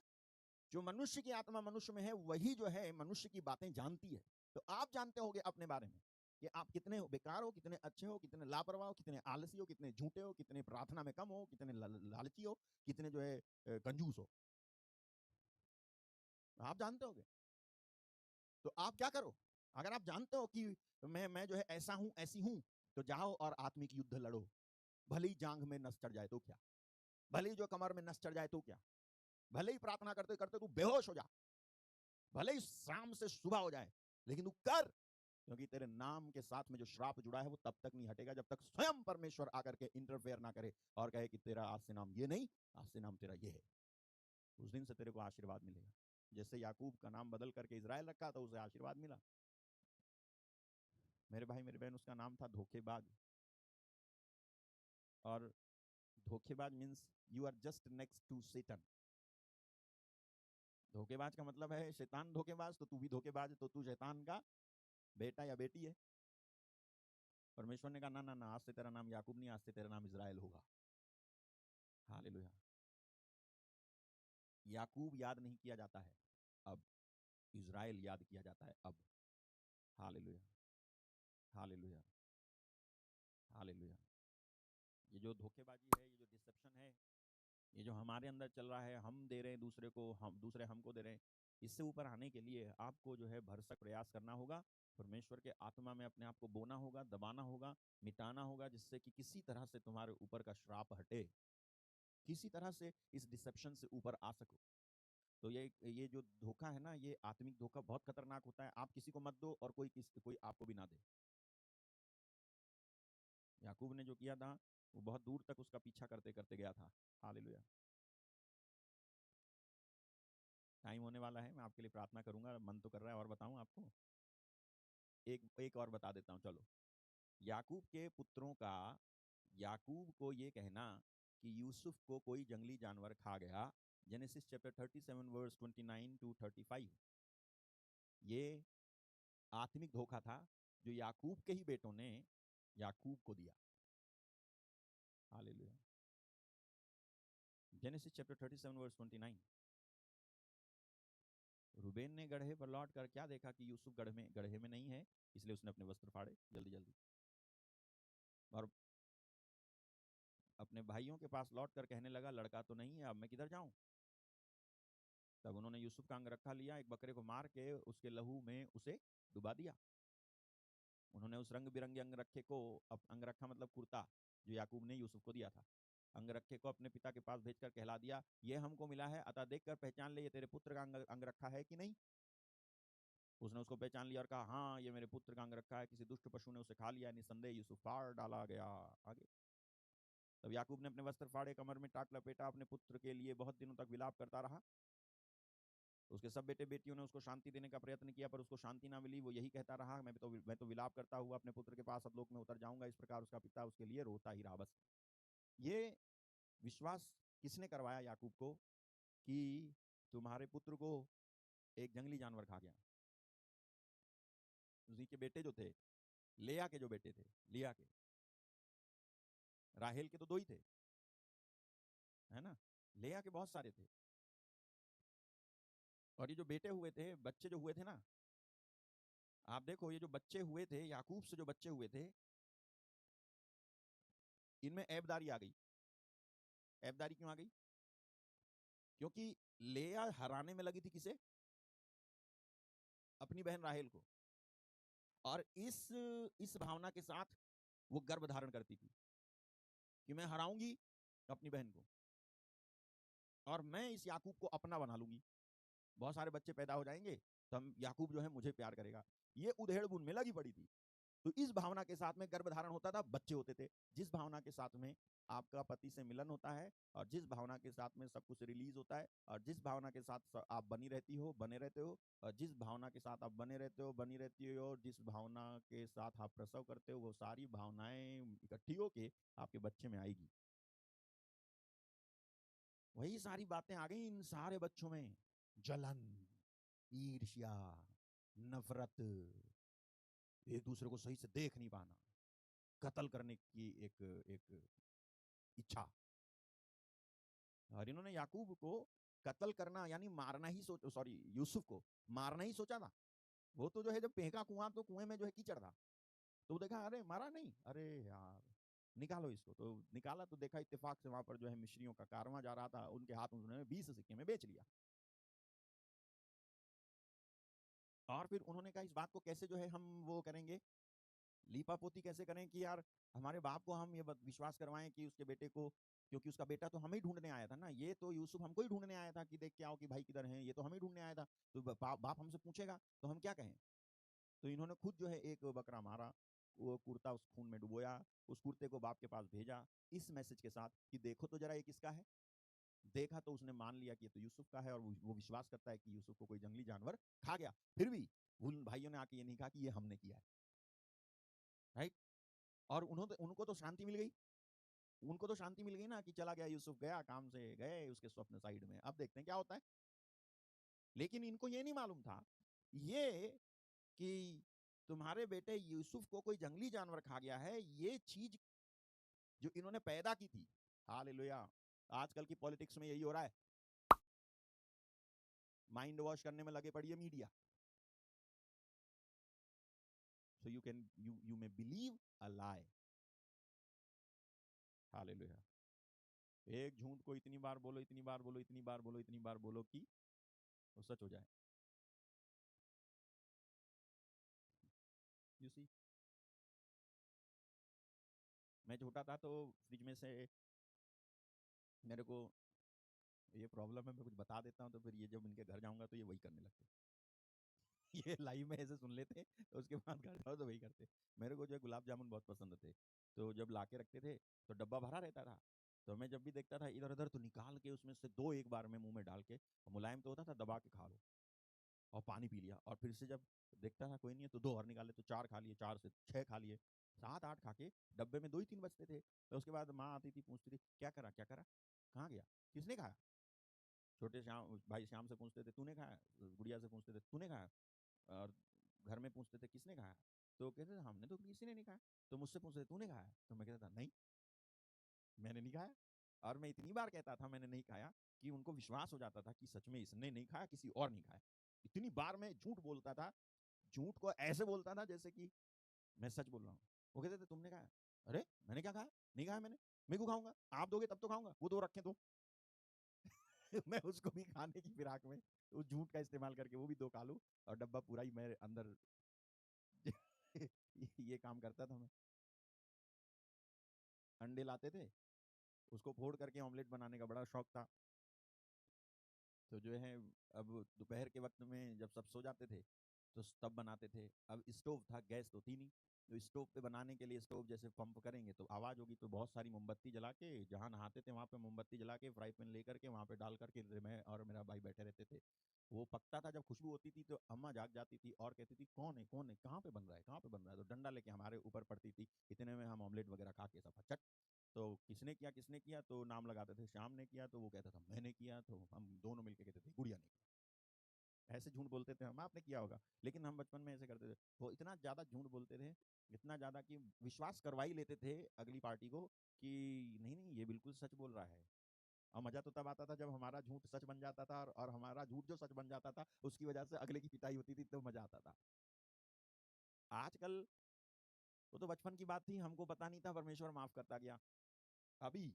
जो मनुष्य की आत्मा मनुष्य में है वही जो है मनुष्य की बातें जानती है। तो आप जानते होगे अपने बारे में कि आप कितने बेकार हो, कितने अच्छे हो, कितने लापरवाह हो, कितने आलसी हो, कितने झूठे हो, कितने प्रार्थना में कम हो, कितने लालची हो, कितने जो है कंजूस हो। आप जानते होगे। तो आप क्या करो? अगर आप जानते हो कि मैं जो है ऐसा हूं, ऐसी हूं, तो जाओ और आत्मिक युद्ध लड़ो। भले ही जांघ में नस चढ़ जाए तो क्या, भले ही जो कमर में नस चढ़ जाए तो क्या, भले ही प्रार्थना करते करते तू बेहोश हो जा, भले ही शाम से सुबह हो जाए, लेकिन तू कर, क्योंकि तेरे नाम के साथ में जो श्राप जुड़ा है वो तब तक नहीं हटेगा जब तक स्वयं परमेश्वर आकर के इंटरफेयर ना करे और कहे कि तेरा आज से नाम ये नहीं, आज से नाम तेरा ये है। उस दिन से तेरे को आशीर्वाद मिलेगा। जैसे याकूब का नाम बदल करके इजराइल रखा तो उसे आशीर्वाद मिला। मेरे भाई मेरे बहन, उसका नाम था धोखेबाज। और धोखेबाज means you are just next to Satan. धोखेबाज का मतलब है शैतान धोखेबाज, तो तू भी धोखेबाज है, तो तू शैतान का बेटा या बेटी है। परमेश्वर ने कहा ना ना ना, आज से तेरा नाम याकूब नहीं, आज से तेरा नाम इजराइल होगा। हालेलुया। याकूब याद नहीं किया जाता है अब, इजराइल याद किया जाता है अब। Hallelujah, hallelujah, hallelujah. ये जो धोखेबाजी है, ये जो डिसेप्शन है, ये जो हमारे अंदर चल रहा है, हम दे रहे हैं दूसरे को, हम दूसरे हमको दे रहे हैं, इससे ऊपर आने के लिए आपको जो है भरसक प्रयास करना होगा। परमेश्वर के आत्मा में अपने आप को बोना होगा, दबाना होगा, मिटाना होगा, जिससे कि किसी तरह से तुम्हारे ऊपर का श्राप हटे, किसी तरह से इस डिसेप्शन से ऊपर आ सको। तो ये जो धोखा है ना, ये आत्मिक धोखा बहुत खतरनाक होता है। आप किसी को मत दो और कोई आपको भी ना दे। याकूब ने जो किया था वो बहुत दूर तक उसका पीछा करते करते गया था। हालेलुया। टाइम होने वाला है, मैं आपके लिए प्रार्थना करूंगा, मन तो कर रहा है और बताऊं आपको। एक और बता देता हूं, चलो। याकूब के पुत्रों का याकूब को ये कहना कि यूसुफ को कोई जंगली जानवर खा गया, जेनेसिस चैप्टर 37 वर्स 29 टू 35, ये आत्मिक धोखा था जो याकूब के ही बेटों ने याकूब को दिया। Hallelujah. Genesis chapter 37 verse 29। Reuben ने गड्ढे पर लौट कर क्या देखा कि यूसुफ गड्ढे में नहीं है, इसलिए उसने अपने वस्त्र फाड़े जल्दी जल्दी और अपने भाइयों के पास लौट कर कहने लगा, लड़का तो नहीं है, अब मैं किधर जाऊं। तब उन्होंने यूसुफ का अंगरखा लिया, एक बकरे को मार के उसके लहू में उसे डुबा दिया। उन्होंने उस रंग बिरंगे अंगरखे को, अंगरखा मतलब कुर्ता जो याकूब ने यूसुफ को दिया था, अंगरखे को अपने पिता के पास भेजकर कहला दिया, ये हमको मिला है, अतः देखकर पहचान ले ये तेरे पुत्र का अंगरखा है कि नहीं। उसने उसको पहचान लिया और कहा, हाँ ये मेरे पुत्र का अंगरखा है, किसी दुष्ट पशु ने उसे खा लिया, निसंदेह यूसुफ फाड़ डाला गया। आगे। तब याकूब ने अपने वस्त्र फाड़े, कमर में टाट लपेटा, अपने पुत्र के लिए बहुत दिनों तक विलाप करता रहा। उसके सब बेटे बेटियों ने उसको शांति देने का प्रयत्न किया, पर उसको शांति ना मिली। वो यही कहता रहा, मैं तो विलाप करता हुआ अपने पुत्र के पास अधोलोक में उतर जाऊंगा। इस प्रकार उसका पिता उसके लिए रोता ही रहा। बस ये विश्वास किसने करवाया याकूब को कि तुम्हारे पुत्र को एक जंगली जानवर खा गया। उसी के बेटे जो थे, लेया के जो बेटे थे, लिया के, राहेल के तो दो ही थे, है ना, लेया के बहुत सारे थे। और ये जो बेटे हुए थे, बच्चे जो हुए थे ना, आप देखो ये जो बच्चे हुए थे, याकूब से जो बच्चे हुए थे, इनमें ऐबदारी आ गई। ऐबदारी क्यों आ गई? क्योंकि लेया हराने में लगी थी किसे? अपनी बहन राहेल को। और इस भावना के साथ वो गर्भ धारण करती थी कि मैं हराऊंगी अपनी बहन को और मैं इस याकूब को अपना बना लूंगी। बहुत सारे बच्चे पैदा हो जाएंगे तो हम याकूब जो है मुझे प्यार करेगा। ये उधेड़ बुन में लगी पड़ी थी। तो इस भावना के साथ में गर्भधारण होता था, बच्चे होते थे। जिस भावना के साथ में आपका पति से मिलन होता है, और जिस भावना के साथ में सब कुछ रिलीज होता है, और जिस भावना के साथ आप बनी रहती हो, बने रहते हो, और जिस भावना के साथ आप बने रहते हो, बनी रहती हो, और जिस भावना के साथ आप प्रसव करते हो, वो सारी भावनाएं इकट्ठी होके आपके बच्चे में आएगी। वही सारी बातें आ गई इन सारे बच्चों में। जलन, ईर्ष्या, नफरत, एक दूसरे को सही से देख नहीं पाना, कत्ल करने की एक एक इच्छा। और इन्होंने याकूब को कत्ल करना यानी मारना ही सॉरी यूसुफ को मारना ही सोचा था। वो तो जो है जब फेंका कुआं, तो कुएं में जो है कीचड़ था, तो देखा अरे मारा नहीं, अरे यार निकालो इसको, तो निकाला तो देखा इत्तेफाक से वहां पर जो है मिस्रियों का कारवां जा रहा था, उनके हाथ में उन्होंने 20 सिक्के में बेच लिया। और फिर उन्होंने कहा इस बात को कैसे जो है हम वो करेंगे, लीपापोती कैसे करें कि यार हमारे बाप को हम ये विश्वास करवाएं कि उसके बेटे को, क्योंकि उसका बेटा तो हमें ही ढूंढने आया था ना, ये तो यूसुफ हमको ही ढूंढने आया था कि देख के आओ कि भाई किधर है, ये तो हमें ही ढूंढने आया था, तो बाप हमसे पूछेगा तो हम क्या कहें। तो इन्होंने खुद जो है एक बकरा मारा, वो कुर्ता उस खून में डुबोया, उस कुर्ते को बाप के पास भेजा इस मैसेज के साथ कि देखो तो जरा ये किसका है। देखा तो उसने मान लिया कि ये तो यूसुफ का है, और वो विश्वास करता है कि यूसुफ को कोई जंगली जानवर खा गया। फिर भी उन भाइयों ने आके ये नहीं कहा कि ये हमने किया है, राइट। और उन्होंने उनको तो शांति मिल गई, उनको तो शांति मिल गई ना कि चला गया यूसुफ, गया काम से, गए उसके स्वप्न साइड में, अब देखते हैं क्या होता है। लेकिन इनको ये नहीं मालूम था ये कि तुम्हारे बेटे यूसुफ को कोई जंगली जानवर खा गया है, ये चीज जो इन्होंने पैदा की थी। हालेलुया। आजकल की पॉलिटिक्स में यही हो रहा है, माइंड वॉश करने में लगे पड़ी है media. So you may believe a lie. Hallelujah. एक झूठ को इतनी बार बोलो, इतनी बार बोलो, इतनी बार बोलो, इतनी बार बोलो कि वो सच हो जाए। यू सी, मैं छोटा था तो फ्रिज में से मेरे को ये प्रॉब्लम है, मैं कुछ बता देता हूँ तो फिर ये जब इनके घर जाऊंगा तो ये वही करने लगते। ये लाइव में ऐसे सुन लेते, तो उसके बाद घर जाओ तो वही करते। मेरे को जो है गुलाब जामुन बहुत पसंद थे, तो जब ला के रखते थे तो डब्बा भरा रहता था, तो मैं जब भी देखता था इधर उधर तो निकाल के उसमें से दो एक बार में मुंह में डाल के, मुलायम तो होता था, दबा के खा लो और पानी पी लिया। और फिर से जब देखता था कोई नहीं है तो दो और निकाले, तो चार खा लिए, चार से छह खा लिए, सात आठ खा के डब्बे में दो ही तीन बचते थे। तो उसके बाद माँ आती थी, पूछती थी क्या करा क्या करा, कहाँ गया, किसने खाया। छोटे श्याम भाई श्याम से पूछते थे तूने खाया, गुड़िया से पूछते थे तूने खाया, और घर में पूछते थे किसने खाया, तो कहते थे हमने तो किसी ने नहीं खाया। तो मुझसे पूछते थे तूने खाया, तो मैं कहता था नहीं मैंने नहीं खाया। और मैं इतनी बार कहता था मैंने नहीं खाया कि उनको विश्वास हो जाता था कि सच में इसने नहीं खाया, किसी और नहीं खाया। इतनी बार मैं झूठ बोलता था, झूठ को ऐसे बोलता था जैसे कि मैं सच बोल रहा हूँ। वो कहते थे तुमने खाया, अरे मैंने क्या खाया, नहीं खाया मैंने, मैं क्यों खाऊंगा, आप दोगे तब तो खाऊंगा, वो दो रखे तो। मैं उसको भी खाने की फिराक में उस झूठ का इस्तेमाल करके वो भी दो खा लूं, और डब्बा पूरा ही मेरे अंदर ये काम करता था मैं। अंडे लाते थे, उसको फोड़ करके ऑमलेट बनाने का बड़ा शौक था। तो जो है अब दोपहर के वक्त में जब सब सो जाते थे तो तब बनाते थे। अब स्टोव था, गैस तो थी नहीं, तो स्टोव पे बनाने के लिए स्टोव जैसे पंप करेंगे तो आवाज़ होगी, तो बहुत सारी मोमबत्ती जला के, जहाँ नहाते थे वहाँ पे मोमबत्ती जला के फ्राई पैन लेकर के वहाँ पे डाल करके मैं और मेरा भाई बैठे रहते थे। वो पकता था, जब खुशबू होती थी तो अम्मा जाग जाती थी और कहती थी कौन है कहाँ पे बन रहा है, कहाँ पे बन रहा है, तो डंडा लेके हमारे ऊपर पड़ती थी। इतने में हम ऑमलेट वगैरह खा के सब चट। तो किसने किया तो नाम लगाते थे, श्याम ने किया तो वो कहता था मैंने किया, तो हम दोनों मिलके कहते थे गुड़िया ने किया। ऐसे झूठ बोलते थे हम, आपने किया होगा, लेकिन हम बचपन में ऐसे करते थे। वो इतना ज़्यादा झूठ बोलते थे, इतना ज़्यादा कि विश्वास करवा ही लेते थे अगली पार्टी को कि नहीं नहीं ये बिल्कुल सच बोल रहा है। और मजा तो तब आता था जब हमारा झूठ सच बन जाता था, और हमारा झूठ जो सच बन जाता था उसकी वजह से अगले की पिटाई होती थी, तो मजा आता था। आजकल वो तो बचपन की बात थी, हमको पता नहीं था, परमेश्वर माफ करता गया। अभी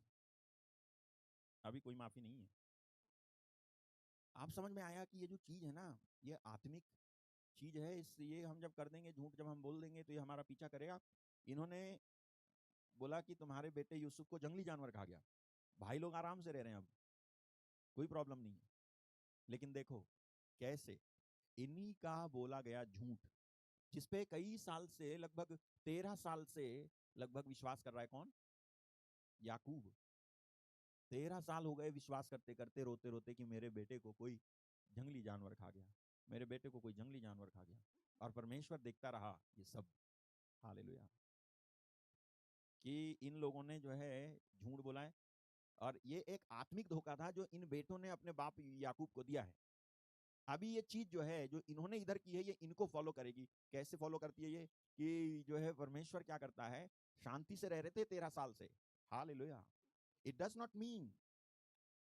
अभी कोई माफी नहीं है। आप समझ में आया कि ये जो चीज है ना, ये आत्मिक चीज है, इस ये हम जब कर देंगे झूठ, जब हम बोल देंगे तो ये हमारा पीछा करेगा। इन्होंने बोला कि तुम्हारे बेटे यूसुफ को जंगली जानवर खा गया, भाई लोग आराम से रह रहे हैं, अब कोई प्रॉब्लम नहीं है। लेकिन देखो कैसे इन्हीं का बोला गया झूठ जिसपे कई साल से, लगभग 13 साल से लगभग विश्वास कर रहा है। कौन? याकूब। 13 साल हो गए विश्वास करते करते, रोते रोते कि मेरे बेटे को कोई जंगली जानवर खा गया, मेरे बेटे को कोई जंगली जानवर खा गया। और परमेश्वर देखता रहा ये सब। हालेलुया। कि इन लोगों ने जो है झूठ बोला है, और ये एक आत्मिक धोखा था जो इन बेटों ने अपने बाप याकूब को दिया है। अभी ये चीज जो है जो इन्होंने इधर की है, ये इनको फॉलो करेगी। कैसे फॉलो करती है ये? कि जो है परमेश्वर क्या करता है, शांति से रह रहे थे 13 साल से। Hallelujah. It does not mean,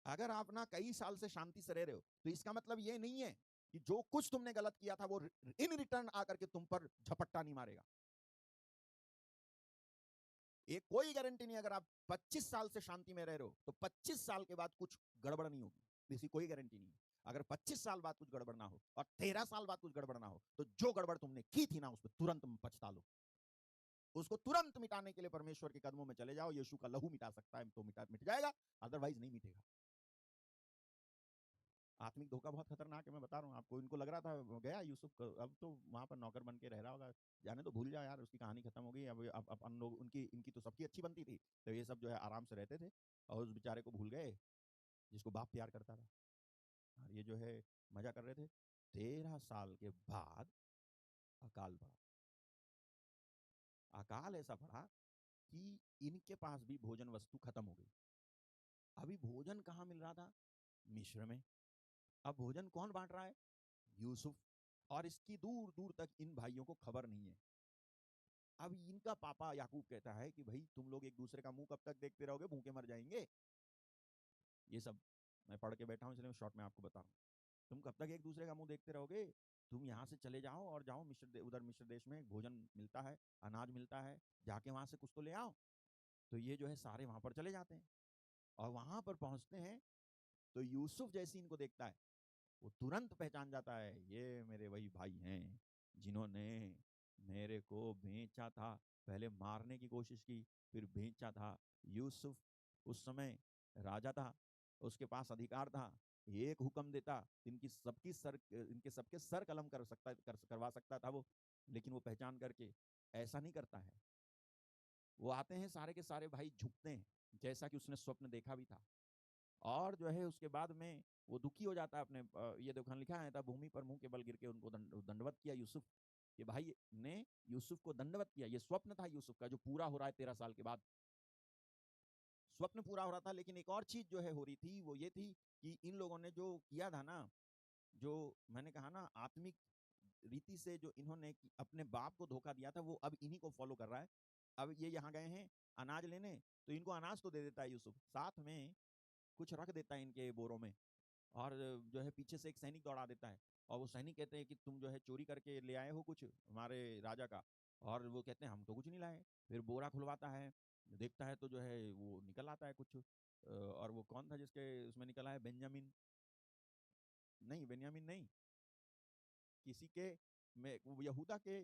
अगर आप ना कई साल से शांति से रह रहे हो, तो इसका मतलब ये नहीं है कि जो कुछ तुमने गलत किया था वो इन रिटर्न आकर के तुम पर झपट्टा नहीं मारेगा। ये कोई गारंटी नहीं। अगर आप 25 साल से शांति में रह रहे हो, तो 25 साल के बाद कुछ गड़बड़ नहीं होगी, इसकी कोई गारंटी नहीं है। अगर 25 साल बाद कुछ गड़बड़ ना हो और 13 साल बाद कुछ गड़बड़ ना हो, तो जो गड़बड़ तुमने की थी ना, उस पर तुरंत पछता लो। उसको तुरंत मिटाने के लिए परमेश्वर के कदमों में चले जाओ। यीशु का लहू मिटा सकता है तो मिट जाएगा, अदरवाइज नहीं मिटेगा। आत्मिक धोखा बहुत खतरनाक है, मैं बता रहा हूँ आपको। इनको लग रहा था गया यूसुफ, अब तो वहां पर नौकर बन के रह रहा होगा, जाने तो भूल जा यार, उसकी कहानी खत्म हो गई। अब अपन लोग, उनकी इनकी तो सबकी अच्छी बनती थी, तो ये सब जो है आराम से रहते थे, और उस बेचारे को भूल गए जिसको बाप प्यार करता था। और ये जो है मजा कर रहे थे। 13 साल के बाद अकाल पड़ा। अकाल ऐसा पड़ा कि इनके पास भी भोजन वस्तु खत्म हो गई। अभी भोजन कहाँ मिल रहा था? मिस्र में। अब भोजन कौन बांट रहा है? यूसुफ। और इसकी दूर दूर तक इन भाइयों को खबर नहीं है। अब इनका पापा याकूब कहता है कि भाई तुम लोग एक दूसरे का मुंह कब तक देखते रहोगे, भूखे मर जाएंगे। ये सब मैं पढ़ के बैठा हूं, इसलिए मैं शॉर्ट में आपको बता रहा हूँ। तुम कब तक एक दूसरे का मुंह देखते रहोगे? तुम यहाँ से चले जाओ और जाओ उधर मिस्र देश में भोजन मिलता है, अनाज मिलता है, जाके वहां से कुछ तो ले आओ। तो ये जो है सारे वहां पर चले जाते हैं, और वहां पर पहुंचते हैं तो यूसुफ जैसे इनको देखता है, वो तुरंत पहचान जाता है, ये मेरे वही भाई हैं जिन्होंने मेरे को बेचा था। पहले मारने की कोशिश की, फिर बेचा था। यूसुफ उस समय राजा था, उसके पास अधिकार था, एक हुक्म देता इनके सबके सर कलम करवा सकता था वो। लेकिन वो पहचान करके ऐसा नहीं करता है। वो आते हैं, सारे के सारे भाई झुकते हैं, जैसा कि उसने स्वप्न देखा भी था। और जो है उसके बाद में वो दुखी हो जाता है अपने, ये देखो लिखा है था, भूमि पर मुंह के बल गिर के उनको दंडवत किया यूसुफ के भाई ने। यूसुफ को दंडवत किया। ये स्वप्न था यूसुफ का, जो पूरा हो रहा है 13 साल के बाद। स्वप्न पूरा हो रहा था, लेकिन एक और चीज जो है हो रही थी, वो ये थी कि इन लोगों ने जो किया था ना, जो मैंने कहा ना आत्मिक रीति से जो इन्होंने अपने बाप को धोखा दिया था, वो अब इन्हीं को फॉलो कर रहा है। अब ये यहाँ गए हैं अनाज लेने, तो इनको अनाज तो दे देता है यूसुफ, साथ में कुछ रख देता है इनके बोरों में। और जो है पीछे से एक सैनिक दौड़ा देता है, और वो सैनिक कहते हैं कि तुम जो है चोरी करके ले आए हो कुछ हमारे राजा का। और वो कहते हैं हम तो कुछ नहीं लाए। फिर बोरा खुलवाता है, देखता है तो जो है वो निकल आता है कुछ, और वो कौन था जिसके उसमें निकला है? बेंजामिन नहीं, बेंजामिन नहीं, किसी के में, यहूदा के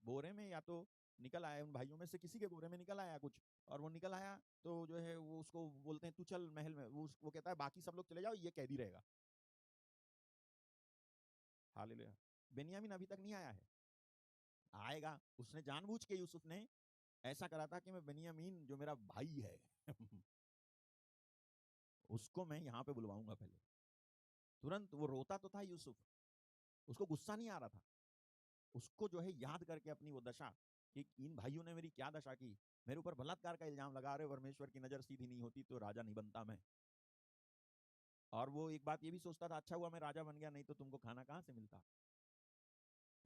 बोरे में या तो निकल आया, उन भाइयों में से किसी के बोरे में निकल आया कुछ। और वो निकल आया तो जो है वो उसको बोलते हैं तू चल महल में। वो कहता है बाकी सब लोग चले जाओ, ये कैदी रहेगा। हालेलुया। बेनियामीन अभी तक नहीं आया है, आएगा। उसने जानबूझ के, यूसुफ ने ऐसा करा था कि मैं बेनियामीन जो मेरा भाई है उसको मैं यहाँ पे बुलवाऊंगा पहले। तुरंत वो रोता तो था यूसुफ, उसको गुस्सा नहीं आ रहा था। उसको जो है याद करके अपनी वो दशा कि इन भाइयों ने मेरी क्या दशा की, मेरे ऊपर बलात्कार का इल्जाम लगा रहे, परमेश्वर की नजर सीधी नहीं होती तो राजा नहीं बनता मैं। और वो एक बात ये भी सोचता था, अच्छा हुआ मैं राजा बन गया, नहीं तो तुमको खाना कहाँ से मिलता।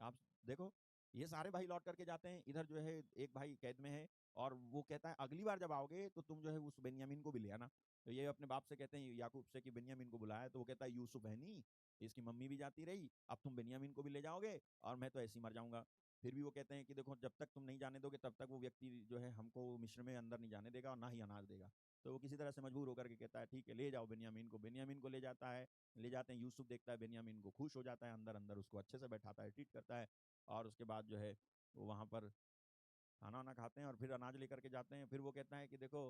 आप देखो, ये सारे भाई लौट करके जाते हैं, इधर जो है एक भाई कैद में है, और वो कहता है अगली बार जब आओगे तो तुम जो है उस बेन्यामीन को भी ले आना। तो ये अपने बाप से कहते हैं याकूब से कि बेन्यामीन को बुलाया, तो वो कहता है यूसुफ है नहीं, इसकी मम्मी भी जाती रही, अब तुम बेन्यामीन को भी ले जाओगे और मैं तो ऐसे ही मर जाऊंगा। फिर भी वो कहते हैं कि देखो जब तक तुम नहीं जाने दोगे तब तक वो व्यक्ति जो है हमको मिस्र में अंदर नहीं जाने देगा और ना ही अनाज देगा। तो वो किसी तरह से मजबूर होकर के कहता है ठीक है ले जाओ बेन्यामीन को। बेन्यामीन को ले जाता है, ले जाते हैं। यूसुफ देखता है बेन्यामीन को, खुश हो जाता है, अंदर अंदर उसको अच्छे से बैठाता है, ट्रीट करता है। और उसके बाद जो है वो वहाँ पर खाना वाना खाते हैं और फिर अनाज लेकर के जाते हैं। फिर वो कहता है कि देखो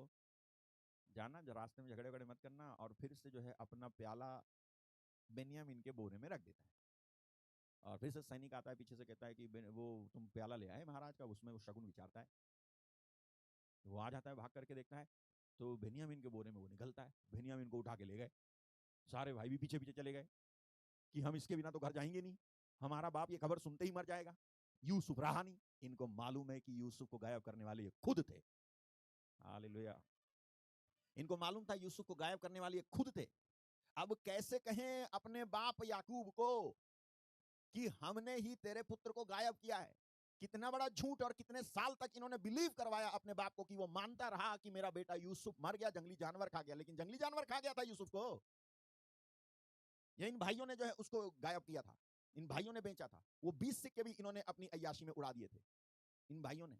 जाना जो रास्ते में झगड़े वगड़े मत करना, और फिर से जो है अपना प्याला बेनियामीन के बोरे में रख देता है। और फिर से सैनिक आता है पीछे से, कहता है कि वो तुम प्याला ले आए महाराज का, उसमें वो शगुन विचारता है। वो आ जाता है, भाग करके देखता है तो बेनियामीन के बोरे में वो निकलता है। बेनियामीन को उठा के ले गए, सारे भाई भी पीछे पीछे चले गए कि हम इसके बिना तो घर जाएंगे नहीं, हमारा बाप ये खबर सुनते ही मर जाएगा। यूसुफ रहा नहीं। इनको मालूम है कि यूसुफ को गायब करने वाले ये खुद थे। हालेलुया। इनको मालूम था यूसुफ को गायब करने वाले ये खुद थे। अब कैसे कहें अपने बाप याकूब को कि हमने ही तेरे पुत्र को गायब किया है। कितना बड़ा झूठ, और कितने साल तक इन्होंने बिलीव करवाया अपने बाप को कि वो मानता रहा कि मेरा बेटा यूसुफ मर गया, जंगली जानवर खा गया। लेकिन जंगली जानवर खा गया था यूसुफ को, ये इन भाइयों ने जो है उसको गायब किया था, इन भाइयों ने बेचा था। वो 20 सिक्के भी इन्होंने अपनी अय्याशी में उड़ा दिए थे इन भाइयों ने।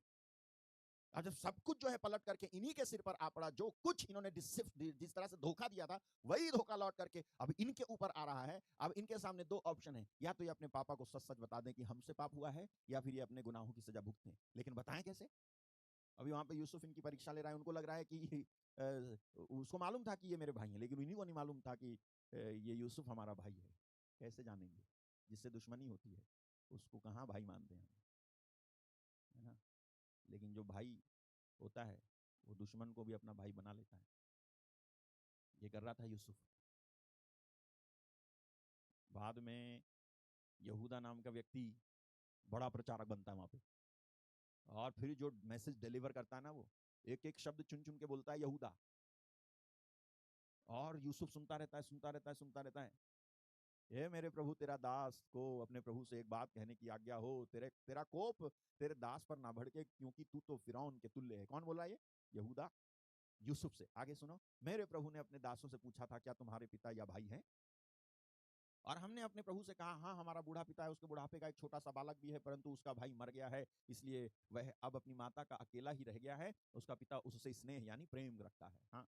अब जब सब कुछ जो है पलट करके इन्हीं के सिर पर आ पड़ा, जो कुछ इन्होंने जिस तरह से धोखा दिया था वही धोखा लौट करके अब इनके ऊपर आ रहा है। अब इनके सामने दो ऑप्शन है, या तो ये अपने पापा को सच सच बता दें कि हमसे पाप हुआ है, या फिर ये अपने गुनाहों की सजा भुगतें। लेकिन बताएं कैसे? अभी वहां पे यूसुफ इनकी परीक्षा ले रहा है, उनको लग रहा है कि उसको मालूम था कि ये मेरे भाई हैं, लेकिन इन्हीं को नहीं मालूम था कि ये यूसुफ हमारा भाई है। कैसे जानेंगे? जिससे दुश्मनी होती है उसको कहाँ भाई मानते हैं, है ना? लेकिन जो भाई होता है वो दुश्मन को भी अपना भाई बना लेता है। ये कर रहा था यूसुफ। बाद में यहूदा नाम का व्यक्ति बड़ा प्रचारक बनता है वहां पे, और फिर जो मैसेज डिलीवर करता है ना, वो एक एक शब्द चुन चुन के बोलता है यहूदा, और यूसुफ सुनता रहता है, सुनता रहता है, सुनता रहता है। ये मेरे प्रभु, तेरा दास को अपने प्रभु से एक बात कहने की आज्ञा हो, तेरा कोप तेरे दास पर ना भड़के, क्योंकि तू तो फिरौन के तुल्य है। कौन बोला ये? यहूदा यूसुफ से। आगे सुनो, मेरे प्रभु ने अपने दासों से पूछा था, क्या तुम्हारे पिता या भाई हैं? और हमने अपने प्रभु से कहा, हाँ हमारा बूढ़ा पिता है, उसके बुढ़ापे का एक छोटा सा बालक भी है, परंतु उसका भाई मर गया है, इसलिए वह अब अपनी माता का अकेला ही रह गया है। उसका पिता उससे स्नेह यानी प्रेम रखता है। हाँ,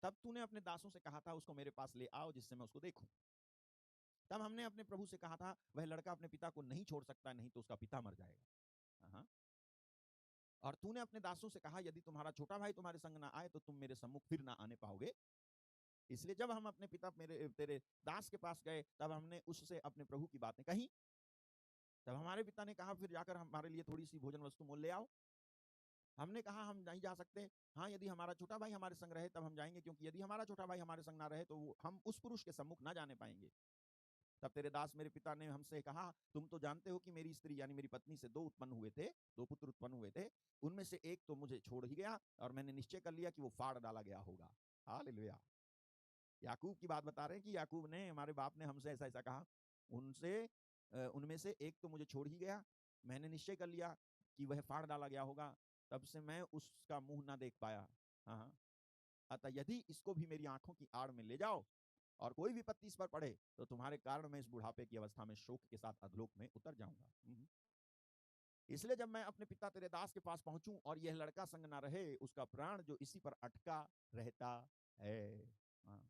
तब तूने अपने दासों से कहा था, उसको मेरे पास ले आओ जिससे मैं उसको देखूं। तब हमने अपने प्रभु से कहा था, वह लड़का अपने पिता को नहीं छोड़ सकता, नहीं तो उसका पिता मर जाएगा। हाँ, और तूने अपने दासों से कहा, यदि तुम्हारा छोटा भाई तुम्हारे संग ना आए तो तुम मेरे सम्मुख फिर ना आने पाओगे। इसलिए जब हम अपने पिता मेरे तेरे दास के पास गए, तब हमने उससे अपने प्रभु की बातें कही। तब हमारे पिता ने कहा, फिर जाकर हमारे लिए थोड़ी सी भोजन वस्तु मोल ले आओ। हमने कहा, हम नहीं जा सकते। हाँ, यदि हमारा छोटा भाई हमारे संग रहे तब हम जाएंगे, क्योंकि यदि हमारा छोटा भाई हमारे संग ना रहे तो हम उस पुरुष के सम्मुख ना जाने पाएंगे। तब तेरे दास मेरे पिता ने हमसे कहा, तुम तो जानते हो कि मेरी स्त्री यानी मेरी पत्नी से दो पुत्र उत्पन्न हुए थे। उनमें से एक तो मुझे छोड़ ही गया, और मैंने निश्चय कर लिया कि वो फाड़ डाला गया होगा। हालेलुया। याकूब की बात बता रहे हैं कि याकूब ने, हमारे बाप ने हमसे ऐसा ऐसा कहा, उनमें से एक तो मुझे छोड़ ही गया, मैंने निश्चय कर लिया कि वह फाड़ डाला गया होगा, तब से मैं उसका मुंह ना देख पाया। हाँ, अतः यदि इसको भी मेरी आंखों की आड़ में ले जाओ और कोई विपत्ति इस पर पड़े, तो तुम्हारे कारण मैं इस बुढ़ापे की अवस्था में शोक के साथ अधलोक में उतर जाऊंगा। इसलिए जब मैं अपने पिता तेरे दास के पास पहुंचूं और यह लड़का संग ना रहे, उसका प्राण जो इसी पर अटका रहता है। हाँ।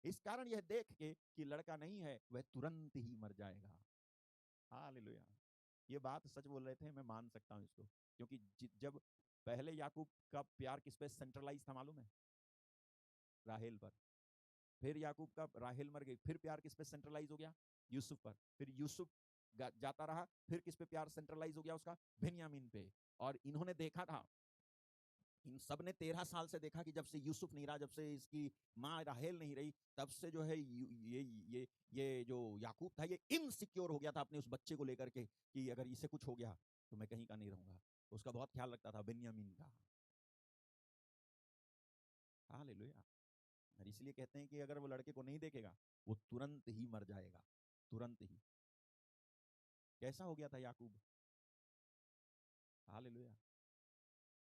इस कारण यह देख के कि लड़का नहीं है, वह तुरंत ही मर जाएगा। हालेलुया। ये बात सच बोल रहे थे, मैं मान सकता हूं इसको, क्योंकि जब पहले याकूब का प्यार किस पे सेंट्रलाइज था मालूम है? राहेल पर। फिर याकूब का, राहेल मर गई, फिर प्यार किस पे सेंट्रलाइज हो गया? यूसुफ पर। फिर यूसुफ जाता रहा, फिर किस पे प्यार सेंट्रलाइज हो गया उसका? बेन्यामीन पे। और इन्होंने देखा था, इन सब ने 13 साल से देखा कि जब से यूसुफ नहीं रहा, जब से इसकी माँ राहेल नहीं रही, तब से जो है ये जो याकूब था, ये इनसिक्योर हो गया था अपने उस बच्चे को लेकर के कि अगर इसे कुछ हो गया तो मैं कहीं का नहीं रहूंगा। उसका बहुत ख्याल रखता था, बेन्यामीन का। हालेलुया। और इसलिए कहते हैं कि अगर वो लड़के को नहीं देखेगा, वो तुरंत ही मर जाएगा, तुरंत ही। कैसा हो गया था याकूब? हालेलुया।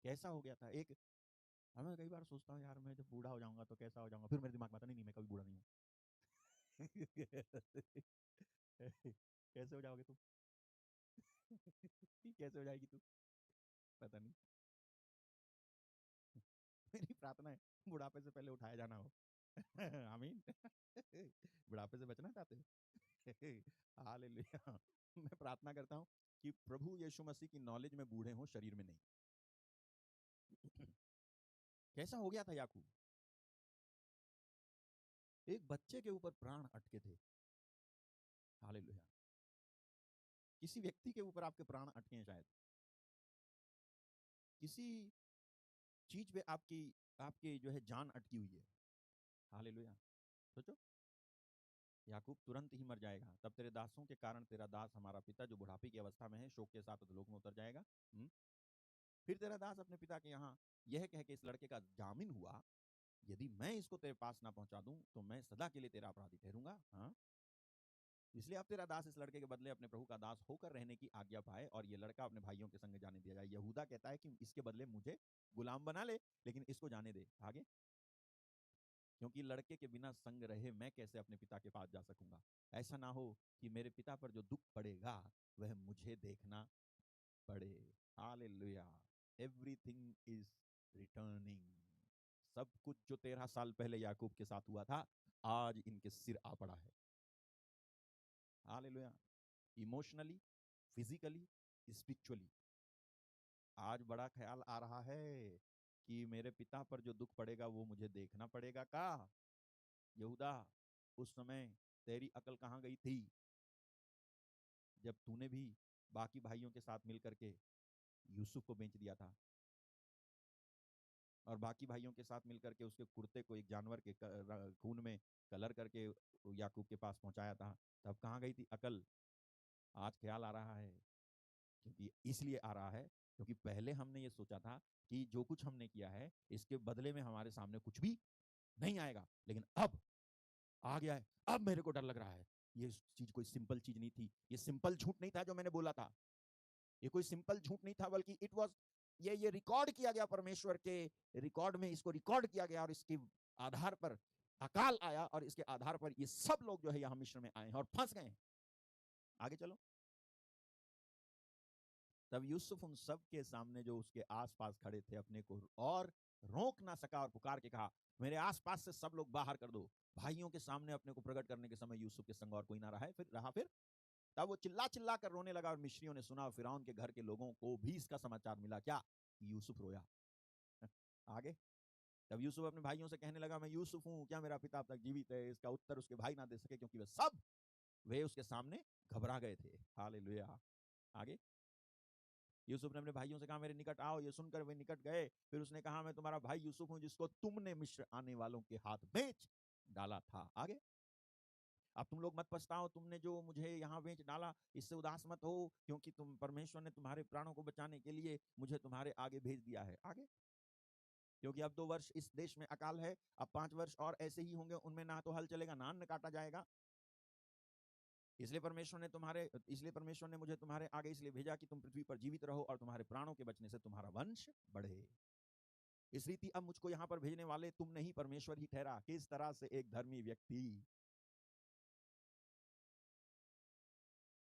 कैसा हो गया था? एक, मैं कई बार सोचता हूँ, यार मैं जब बूढ़ा हो जाऊंगा तो कैसा हो जाऊंगा, फिर मेरे दिमाग में आता नहीं, मैं कभी बूढ़ा नहीं हूँ। कैसे हो जाओगे तुम? कैसे हो जाएगी तू? पता नहीं। मेरी प्रार्थना है बुढ़ापे से पहले उठाया जाना हो। आमीन। बुढ़ापे से बचना चाहते हो? हालेलुया। मैं प्रार्थना करता हूँ कि प्रभु यीशु मसीह की नॉलेज में बूढ़े हों, शरीर में नहीं। कैसा हो गया था याकूब? एक बच्चे के ऊपर प्राण अटके थे। हालेलुया। किसी व्यक्ति के ऊपर आपके प्राण अटके हैं शायद, किसी चीज पे आपकी आपकी जो है जान अटकी हुई है। हालेलुया। सोचो, याकूब तुरंत ही मर जाएगा, तब तेरे दासों के कारण तेरा दास हमारा पिता जो बुढ़ापे की अवस्था में है शोक के साथ अधोलोक में उतर जाएगा। फिर तेरा दास अपने पिता के यहाँ यह कह के इस लड़के का जामिन हुआ, यदि मैं इसको तेरे पास ना पहुंचा दूं तो मैं सदा के लिए तेरा अपराधी ठहरूंगा। हाँ, इसलिए अब तेरा दास इस लड़के के बदले अपने प्रभु का दास होकर रहने की आज्ञा पाए और ये लड़का अपने भाइयों के संग जाने दिया जाए। यहूदा कहता है कि इसके बदले मुझे गुलाम बना ले, लेकिन इसको जाने दे आगे, क्योंकि लड़के के बिना संग रहे मैं कैसे अपने पिता के पास जा सकूंगा। ऐसा ना हो कि मेरे पिता पर जो दुख पड़ेगा वह मुझे देखना पड़े। हालेलुया। Everything is returning. सब कुछ जो 13 साल पहले याकूब के साथ हुआ था आज इनके सिर आ पड़ा है। हालेलुया। इमोशनली, फिजिकली, स्पिरिचुअली आज बड़ा ख्याल आ रहा है कि मेरे पिता पर जो दुख पड़ेगा वो मुझे देखना पड़ेगा का। यहूदा, उस समय तेरी अकल कहाँ गई थी जब तूने भी बाकी भाइयों के साथ मिलकर के यूसुफ को बेच दिया था और बाकी भाइयों के साथ मिलकर के उसके कुर्ते को एक जानवर के खून में कलर करके याकूब के पास पहुंचाया था। तब कहाँ गई थी अकल? आज ख्याल आ रहा है, क्योंकि इसलिए आ रहा है क्योंकि पहले हमने ये सोचा था कि जो कुछ हमने किया है इसके बदले में हमारे सामने कुछ भी नहीं आएगा, लेकिन अब आ गया है। अब मेरे को डर लग रहा है। ये चीज कोई सिंपल चीज नहीं थी, ये सिंपल झूठ नहीं था जो मैंने बोला था, ये कोई सिंपल झूठ नहीं था, बल्कि इट वाज ये रिकॉर्ड किया गया परमेश्वर के रिकॉर्ड में, इसको रिकॉर्ड किया गया और इसके आधार पर अकाल आया और इसके आधार पर ये सब लोग जो है यहां मिस्र में आए हैं और फंस गए हैं। आगे चलो। तब यूसुफ उन सब के सामने जो उसके आसपास खड़े थे अपने को और रोक ना सका और पुकार के कहा, मेरे आसपास से सब लोग बाहर कर दो। भाइयों के सामने अपने को प्रकट करने के समय यूसुफ के संग और कोई ना रहा है, फिर तब वो चिल्ला चिल्ला कर रोने लगा और मिस्रियों ने सुना, फिरौन के घर के लोगों को भी इसका समाचार मिला क्या कि यूसुफ रोया। आगे। तब यूसुफ अपने भाइयों से कहने लगा, मैं यूसुफ हूं, क्या मेरा पिता अब तक जीवित है? इसका उत्तर उसके भाई ना दे सके क्योंकि वे उसके सामने घबरा गए थे। हालेलुया। आगे। यूसुफ ने अपने भाइयों से कहा, मेरे निकट आओ। ये सुनकर वे निकट गए। फिर उसने कहा, मैं तुम्हारा भाई यूसुफ हूं जिसको तुमने मिस्र आने वालों के हाथ बेच डाला था। आगे। अब तुम लोग मत पछताओ, तुमने जो मुझे यहाँ बेच डाला, इससे उदास मत हो, क्योंकि तुम परमेश्वर ने तुम्हारे प्राणों को बचाने के लिए मुझे तुम्हारे आगे भेज दिया है। आगे। क्योंकि अब 2 वर्ष इस देश में अकाल है, अब 5 वर्ष और ऐसे ही होंगे, उनमें ना तो हल चलेगा ना अन्न काटा जाएगा। इसलिए परमेश्वर ने मुझे तुम्हारे आगे इसलिए भेजा कि तुम पृथ्वी पर जीवित रहो और तुम्हारे प्राणों के बचने से तुम्हारा वंश बढ़े। इस रीति अब मुझको यहाँ पर भेजने वाले तुम नहीं, परमेश्वर ही ठहरा। किस तरह से एक धर्मी व्यक्ति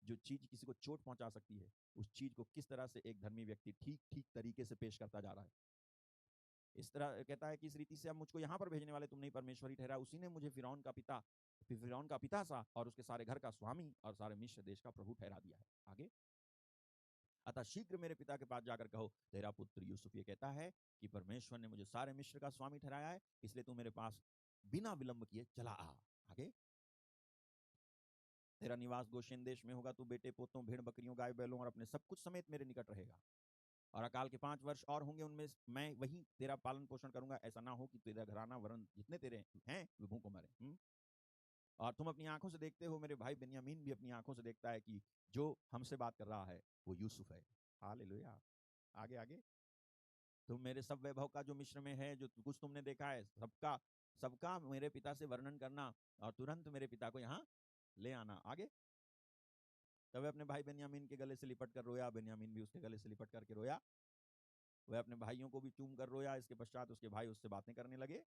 जो चीज किसी को चोट पहुंचा सकती है, उस चीज को किस तरह से एक धर्मी व्यक्ति ठीक ठीक तरीके से पेश करता जा रहा है। इस तरह कहता है कि इस रीति से अब मुझको यहाँ पर भेजने वाले तुम नहीं, परमेश्वर ही ठहरा। उसी ने मुझे फिरौन का पिता सा और उसके सारे घर का स्वामी और सारे मिस्र देश का प्रभु ठहरा दिया है। आगे। अतः शीघ्र मेरे पिता के पास जाकर कहो, तेरा पुत्र यूसुफ ये कहता है कि परमेश्वर ने मुझे सारे मिस्र का स्वामी ठहराया है, इसलिए तू मेरे पास बिना विलंब किए चला आ। आगे। तेरा निवास गोशेन देश में होगा, तू बेटे पोतों भेड़ बकरियों गाय बैलों और अपने सब कुछ समेत मेरे निकट रहेगा। और अकाल के 5 वर्ष और होंगे, उनमें मैं वही तेरा पालन पोषण करूंगा। ऐसा ना हो कि तेरा घराना वरण जितने तेरे हैं वे भूखों मरे। और तुम अपनी आंखों से देखते हो, मेरे भाई बेन्यामीन भी अपनी आंखों से देखता है कि जो हमसे बात कर रहा है वो यूसुफ है। हालेलुया। आगे आगे। तुम मेरे सब वैभव का जो मिस्र में है, जो कुछ तुमने देखा है, सबका सबका मेरे पिता से वर्णन करना और तुरंत मेरे पिता को यहाँ ले आना। आगे। तब अपने भाई बेन्यामीन के गले से लिपट कर रोया, बेन्यामीन भी उसके गले से लिपट करके रोया। वह अपने भाइयों को भी चूम कर रोया। इसके पश्चात उसके भाई उससे बातें करने लगे।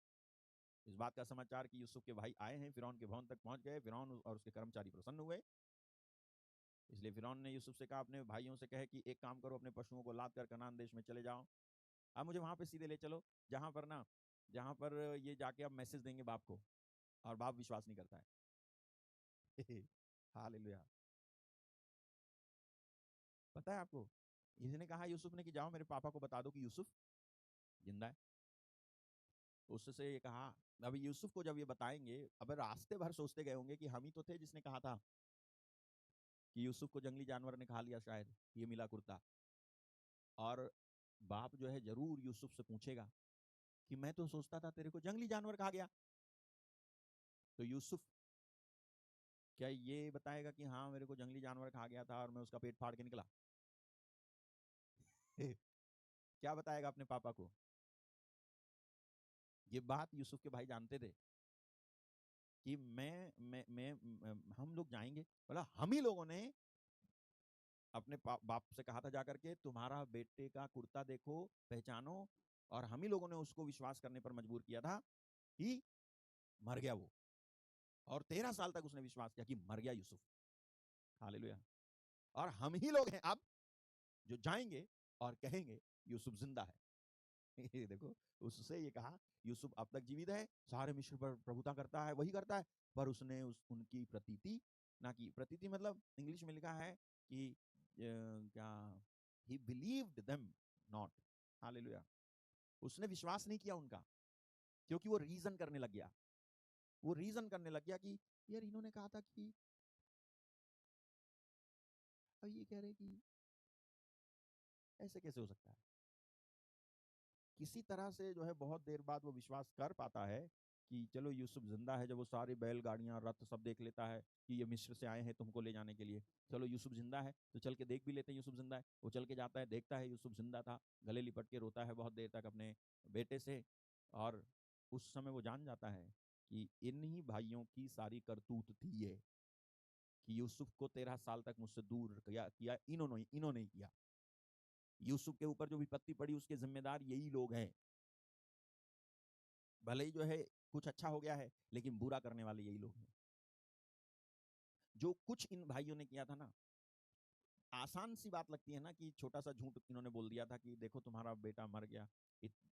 इस बात का समाचार कि यूसुफ के भाई आए हैं, फिरौन के भवन तक पहुंच गए। फिरौन और उसके कर्मचारी प्रसन्न हुए। इसलिए फिरौन ने यूसुफ से कहा, अपने भाइयों से कहे कि एक काम करो, अपने पशुओं को लाद कर कनान देश में चले जाओ। अब मुझे वहां पे सीधे ले चलो, जहां पर ये जाके अब मैसेज देंगे बाप को और बाप विश्वास नहीं करता है। हालेलुया। पता है आपको, इसने कहा यूसुफ ने कि जाओ मेरे पापा को बता दो कि यूसुफ जिंदा है। उससे ये कहा, अभी यूसुफ को जब ये बताएंगे, अब रास्ते भर सोचते गए होंगे कि हम ही तो थे जिसने कहा था कि यूसुफ को जंगली जानवर ने खा लिया, शायद ये मिला कुर्ता। और बाप जो है जरूर यूसुफ से पूछेगा कि मैं तो सोचता था तेरे को जंगली जानवर खा गया। तो यूसुफ क्या ये बताएगा कि हाँ मेरे को जंगली जानवर खा गया था और मैं उसका पेट फाड़ के निकला? क्या बताएगा अपने पापा को? ये बात यूसुफ के भाई जानते थे कि हम लोग जाएंगे, बोला हम ही लोगों ने अपने बाप से कहा था जाकर के तुम्हारा बेटे का कुर्ता देखो, पहचानो, और हम ही लोगों ने उसको विश्वास करने पर मजबूर किया था कि मर गया वो। और 13 साल तक उसने विश्वास किया कि मर गया यूसुफ। हालेलुया। और हम ही लोग हैं अब जो जाएंगे और कहेंगे यूसुफ जिंदा है। ये देखो, उससे ये कहा यूसुफ अब तक जीवित है, सारे मिस्र पर प्रभुता करता है, वही करता है, पर उसने उनकी प्रतीति ना की। प्रतीति मतलब इंग्लिश में लिखा है कि क्या, he believed them not। Hallelujah. उसने विश्वास नहीं किया उनका, क्योंकि वो रीजन करने लग गया। वो रीजन करने लग गया कि यार इन्होंने कहा था कि, अब ये कह रहे कि ऐसे कैसे हो सकता है। किसी तरह से जो है बहुत देर बाद वो विश्वास कर पाता है कि चलो यूसुफ जिंदा है। जब वो सारी बैलगाड़ियां, रथ सब देख लेता है कि ये मिस्र से आए हैं तुमको ले जाने के लिए, चलो यूसुफ जिंदा है तो चल के देख भी लेते हैं यूसुफ जिंदा है। वो चल के जाता है, देखता है यूसुफ जिंदा था, गले लिपट के रोता है बहुत देर तक अपने बेटे से। और उस समय वो जान जाता है कि इन्हीं भाइयों की सारी करतूत थी ये, कि यूसुफ को 13 साल तक मुझसे दूर किया इन्होंने ही किया। यूसुफ के ऊपर जो विपत्ति पड़ी उसके जिम्मेदार यही लोग हैं। भले ही जो है कुछ अच्छा हो गया है, लेकिन बुरा करने वाले यही लोग हैं। जो कुछ इन भाइयों ने किया था ना, आसान सी बात लगती है ना कि छोटा सा झूठ इन्होंने बोल दिया था कि देखो तुम्हारा बेटा मर गया।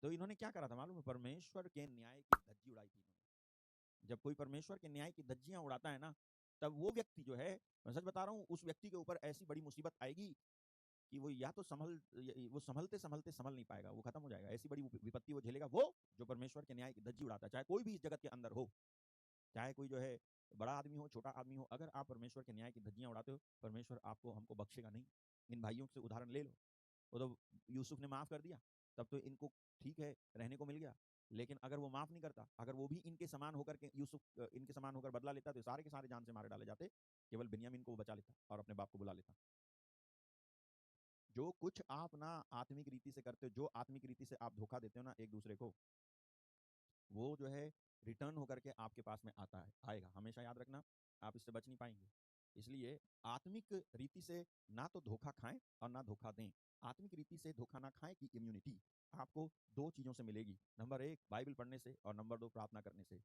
तो इन्होंने क्या करा था मालूम है? परमेश्वर के न्याय की धज्जी उड़ाई थी इन्होंने। जब कोई परमेश्वर के न्याय की धज्जियां उड़ाता है ना, तब वो व्यक्ति जो है, मैं सच बता रहा हूँ, उस व्यक्ति के ऊपर ऐसी बड़ी मुसीबत आएगी कि वो या तो वो संभलते संभलते संभल नहीं पाएगा, वो खत्म हो जाएगा। ऐसी बड़ी विपत्ति वो झेलेगा, वो जो परमेश्वर के न्याय की धज्जी उड़ाता है, चाहे कोई भी इस जगत के अंदर हो, चाहे कोई जो है बड़ा आदमी हो, छोटा आदमी हो, अगर आप परमेश्वर के न्याय की धज्जियां उड़ाते हो, परमेश्वर आपको हमको बख्शेगा नहीं। इन भाइयों से उदाहरण ले लो, वो तो यूसुफ ने माफ कर दिया, तब तो इनको ठीक है रहने को मिल गया। लेकिन अगर वो माफ नहीं करता, अगर वो भी इनके समान होकर के इनके समान होकर बदला लेता, तो सारे के सारे जान से मारे डाले जाते। केवल बिन्यामीन को बचा लेता और अपने बाप को बुला लेता। जो कुछ आप ना आत्मिक रीति से करते हो, जो आत्मिक रीति से आप धोखा देते हो ना एक दूसरे को, वो जो है रिटर्न होकर के आपके पास में आता है, आएगा। हमेशा याद रखना, आप इससे बच नहीं पाएंगे। इसलिए आत्मिक रीति से ना तो धोखा खाएं और ना धोखा दें। आत्मिक रीति से धोखा ना खाएं की इम्यूनिटी आपको दो चीजों से मिलेगी। नंबर 1 बाइबल पढ़ने से, और नंबर 2 प्रार्थना करने से।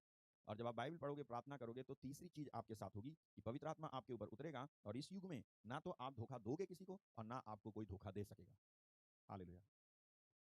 और जब आप बाइबल पढ़ोगे, प्रार्थना करोगे, तो तीसरी चीज आपके साथ होगी कि पवित्र आत्मा आपके ऊपर उतरेगा। और इस युग में ना तो आप धोखा दोगे किसी को, और ना आपको कोई धोखा दे सकेगा। हालेलुया।